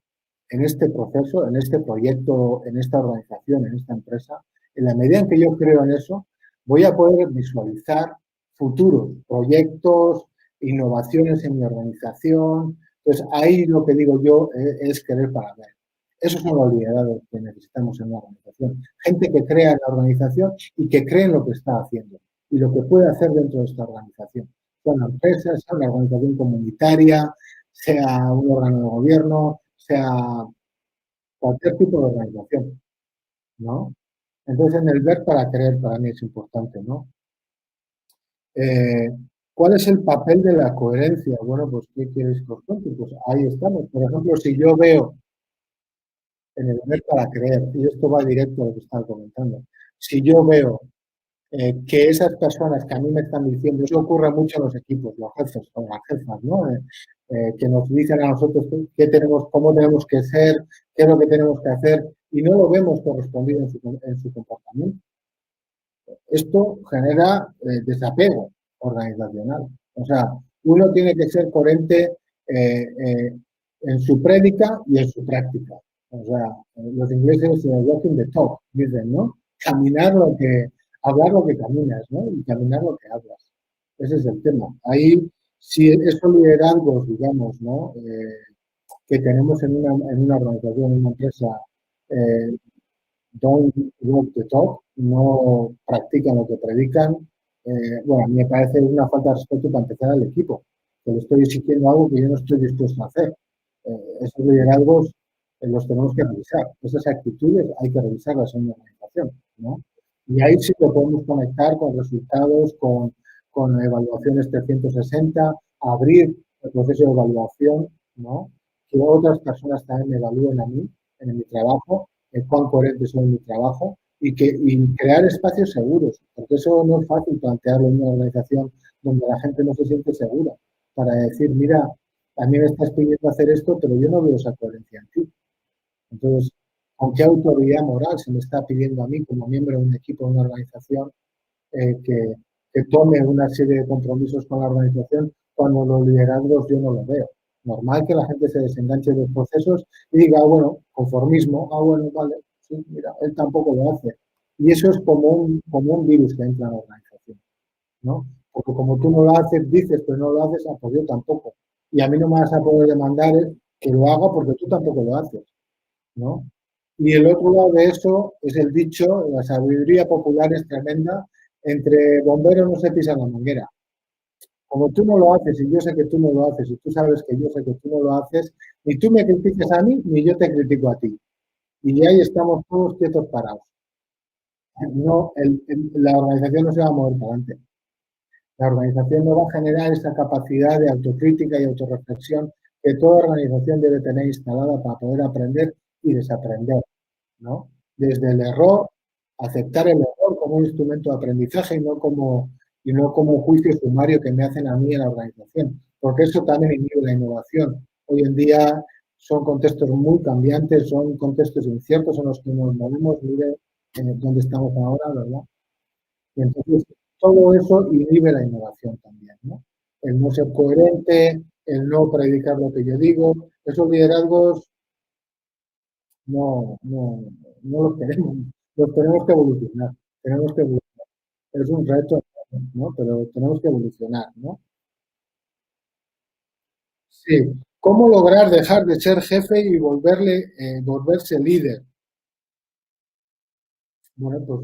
en este proceso, en este proyecto, en esta organización, en esta empresa, en la medida en que yo creo en eso, voy a poder visualizar futuros proyectos, innovaciones en mi organización. Entonces, ahí lo que digo yo es querer para ver. Esos son los liderados que necesitamos en una organización. Gente que crea en la organización y que cree en lo que está haciendo y lo que puede hacer dentro de esta organización. Sea una empresa, sea una organización comunitaria, sea un órgano de gobierno, sea cualquier tipo de organización, ¿no? Entonces, en el ver para creer para mí es importante, ¿no? ¿Cuál es el papel de la coherencia? Bueno, pues, ¿qué quieres que os cuente? Pues ahí estamos. Por ejemplo, si yo veo en el ver para creer, y esto va directo a lo que estaba comentando, si yo veo que esas personas que a mí me están diciendo, eso ocurre mucho en los equipos, los jefes o las jefas, ¿no? Que nos dicen a nosotros qué tenemos, cómo tenemos que ser, qué es lo que tenemos que hacer, y no lo vemos correspondido en su comportamiento. Esto genera desapego organizacional. O sea, uno tiene que ser coherente en su prédica y en su práctica. O sea, los ingleses walking the talk, dicen, ¿no? Hablar lo que caminas, ¿no? Y caminar lo que hablas. Ese es el tema. Ahí, si esos liderazgos, digamos, ¿no? Que tenemos en una organización, en una empresa, don't walk the talk, no practican lo que predican, bueno, a mí me parece una falta de respeto para empezar al equipo, que le estoy exigiendo algo que yo no estoy dispuesto a hacer. Esos liderazgos los tenemos que revisar. Esas actitudes hay que revisarlas en una organización, ¿no? Y ahí sí lo podemos conectar con resultados, con evaluaciones 360, abrir el proceso de evaluación, ¿no? Que otras personas también me evalúen a mí en mi trabajo, cuán coherente soy en mi trabajo y crear espacios seguros, porque eso no es fácil plantearlo en una organización donde la gente no se siente segura para decir, mira, a mí me estás pidiendo hacer esto, pero yo no veo esa coherencia en ti. Entonces, ¿con qué autoridad moral se me está pidiendo a mí como miembro de un equipo, de una organización, que tome una serie de compromisos con la organización cuando los liderazgos yo no lo veo? Normal que la gente se desenganche de los procesos y diga, bueno, conformismo, bueno, vale, sí, mira, él tampoco lo hace. Y eso es como un virus que entra en la organización, ¿no? Porque como tú no lo haces, dices, pero no lo haces, pues yo tampoco. Y a mí no me vas a poder demandar que lo haga porque tú tampoco lo haces, ¿no? Y el otro lado de eso es el dicho, la sabiduría popular es tremenda, entre bomberos no se pisa la manguera. Como tú no lo haces y yo sé que tú no lo haces y tú sabes que yo sé que tú no lo haces, ni tú me critiques a mí ni yo te critico a ti. Y ahí estamos todos quietos parados. No, la organización no se va a mover para adelante. La organización no va a generar esa capacidad de autocrítica y autorreflexión que toda organización debe tener instalada para poder aprender y desaprender, ¿no? Desde el error, aceptar el error como un instrumento de aprendizaje y no como un juicio sumario que me hacen a mí en la organización, porque eso también inhibe la innovación. Hoy en día son contextos muy cambiantes, son contextos inciertos en los que nos movemos, mire dónde estamos ahora, ¿verdad? Y entonces todo eso inhibe la innovación también, ¿no? El no ser coherente, el no predicar lo que yo digo, esos liderazgos no los queremos, los tenemos que evolucionar, Es un reto, ¿no? Pero tenemos que evolucionar, ¿no? Sí. ¿Cómo lograr dejar de ser jefe y volverse líder? Bueno, pues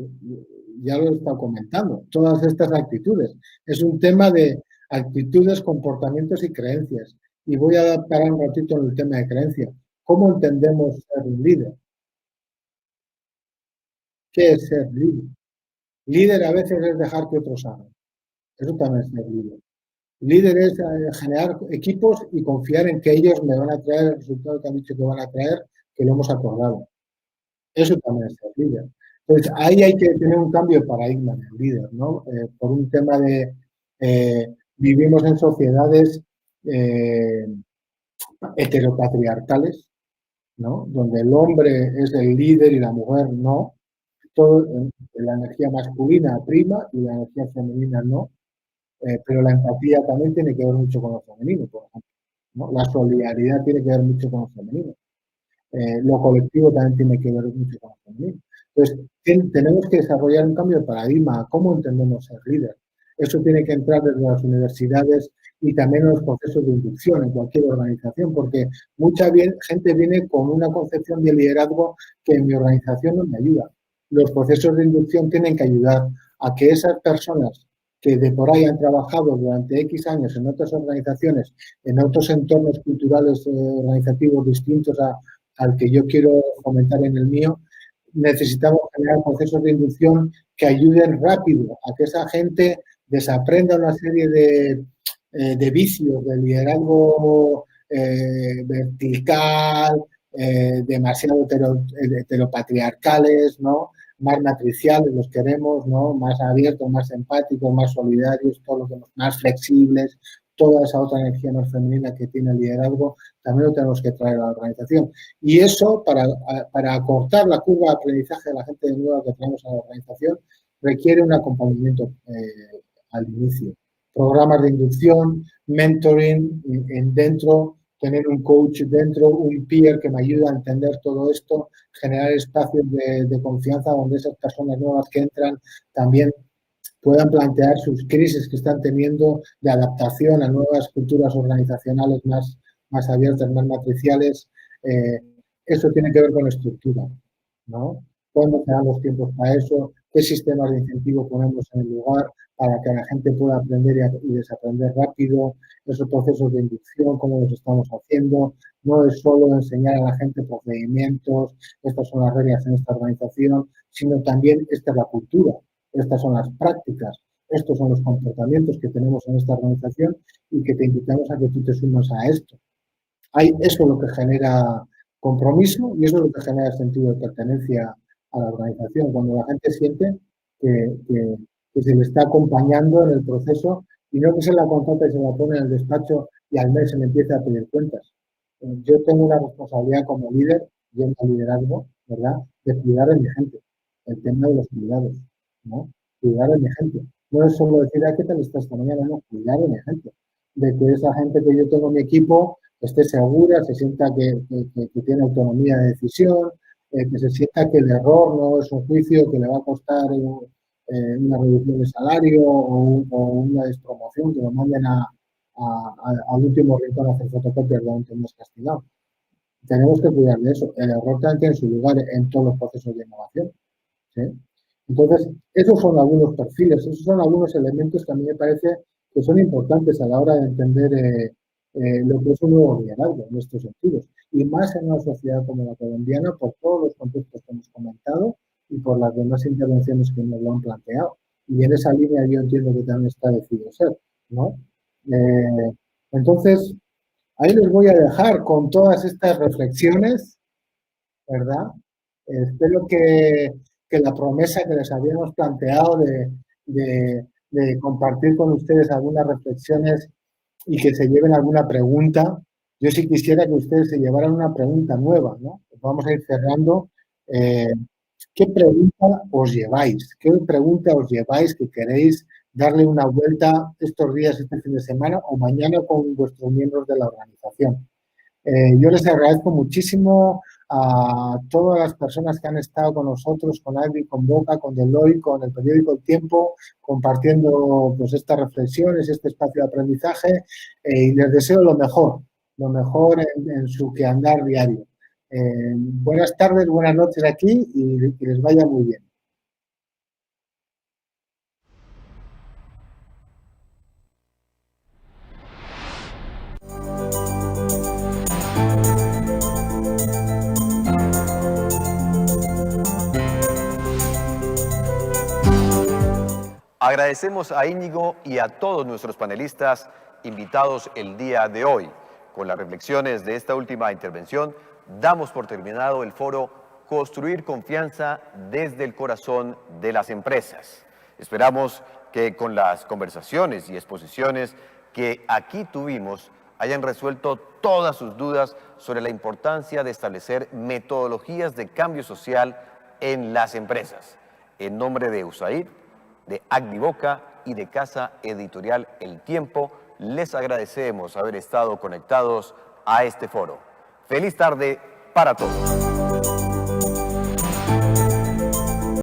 ya lo he estado comentando, todas estas actitudes. Es un tema de actitudes, comportamientos y creencias. Y voy a parar un ratito en el tema de creencias. ¿Cómo entendemos ser un líder? ¿Qué es ser líder? Líder a veces es dejar que otros hagan. Eso también es ser líder. Líder es generar equipos y confiar en que ellos me van a traer el resultado que han dicho que van a traer, que lo hemos acordado. Eso también es ser líder. Entonces, ahí hay que tener un cambio de paradigma en el líder, ¿no? Por un tema de vivimos en sociedades heteropatriarcales, ¿no? Donde el hombre es el líder y la mujer no. La energía masculina prima y la energía femenina no. Pero la empatía también tiene que ver mucho con lo femenino, por ejemplo, ¿no? La solidaridad tiene que ver mucho con lo femenino. Lo colectivo también tiene que ver mucho con lo femenino. Entonces, tenemos que desarrollar un cambio de paradigma. ¿Cómo entendemos ser líder? Eso tiene que entrar desde las universidades y también en los procesos de inducción en cualquier organización, porque mucha gente viene con una concepción de liderazgo que en mi organización no me ayuda. Los procesos de inducción tienen que ayudar a que esas personas que de por ahí han trabajado durante X años en otras organizaciones, en otros entornos culturales organizativos distintos al que yo quiero fomentar en el mío, necesitamos generar procesos de inducción que ayuden rápido a que esa gente desaprenda una serie de vicios, de liderazgo vertical, demasiado heteropatriarcales, ¿no? más matriciales los queremos, ¿no? Más abiertos, más empáticos, más solidarios, todo lo que más flexibles, toda esa otra energía más femenina que tiene el liderazgo, también lo tenemos que traer a la organización. Y eso, para acortar la curva de aprendizaje de la gente nueva que traemos a la organización, requiere un acompañamiento al inicio. Programas de inducción, mentoring dentro, tener un coach dentro, un peer que me ayude a entender todo esto, generar espacios de confianza donde esas personas nuevas que entran también puedan plantear sus crisis que están teniendo de adaptación a nuevas culturas organizacionales más abiertas, más matriciales. Eso tiene que ver con estructura, ¿no? ¿Cuándo se dan los tiempos para eso? ¿Qué sistemas de incentivo ponemos en el lugar para que la gente pueda aprender y desaprender rápido? Esos procesos de inducción, cómo los estamos haciendo. No es solo enseñar a la gente procedimientos, estas son las reglas en esta organización, sino también esta es la cultura, estas son las prácticas, estos son los comportamientos que tenemos en esta organización y que te invitamos a que tú te sumas a esto. Eso es lo que genera compromiso y eso es lo que genera sentido de pertenencia a la organización, cuando la gente siente que se le está acompañando en el proceso y no que se la contrata y se la pone en el despacho y al mes se le empieza a pedir cuentas. Yo tengo una responsabilidad como líder y en el liderazgo, ¿verdad?, de cuidar de mi gente, el tema de los cuidados, ¿no? Cuidar de mi gente. No es solo decir, ¿qué tal estás esta mañana? No, cuidar de mi gente. De que esa gente que yo tengo en mi equipo esté segura, se sienta que tiene autonomía de decisión, que se sienta que el error no es un juicio que le va a costar una reducción de salario o una despromoción, que lo manden al último rincón a hacer fotocopias donde hemos castigado. Tenemos que cuidar de eso. El error también tiene su lugar en todos los procesos de innovación, ¿sí? Entonces, esos son algunos perfiles, esos son algunos elementos que a mí me parece que son importantes a la hora de entender lo que es un nuevo liderazgo en estos sentidos. Y más en una sociedad como la colombiana, por todos los contextos que hemos comentado y por las demás intervenciones que nos lo han planteado. Y en esa línea yo entiendo que también está decidido ser, ¿no? Entonces, ahí les voy a dejar con todas estas reflexiones, ¿verdad? Espero que la promesa que les habíamos planteado de compartir con ustedes algunas reflexiones y que se lleven alguna pregunta. Yo sí quisiera que ustedes se llevaran una pregunta nueva, ¿no? Vamos a ir cerrando. ¿Qué pregunta os lleváis? ¿Qué pregunta os lleváis que queréis darle una vuelta estos días, este fin de semana o mañana con vuestros miembros de la organización? Yo les agradezco muchísimo a todas las personas que han estado con nosotros, con Agri, con Boca, con Deloitte, con el periódico El Tiempo, compartiendo pues estas reflexiones, este espacio de aprendizaje, y les deseo lo mejor en su quehacer diario. Buenas tardes, buenas noches aquí y que les vaya muy bien. Agradecemos a Íñigo y a todos nuestros panelistas invitados el día de hoy. Con las reflexiones de esta última intervención, damos por terminado el foro Construir confianza desde el corazón de las empresas. Esperamos que con las conversaciones y exposiciones que aquí tuvimos hayan resuelto todas sus dudas sobre la importancia de establecer metodologías de cambio social en las empresas. En nombre de USAID, de Agdivoca y de Casa Editorial El Tiempo, les agradecemos haber estado conectados a este foro. Feliz tarde para todos.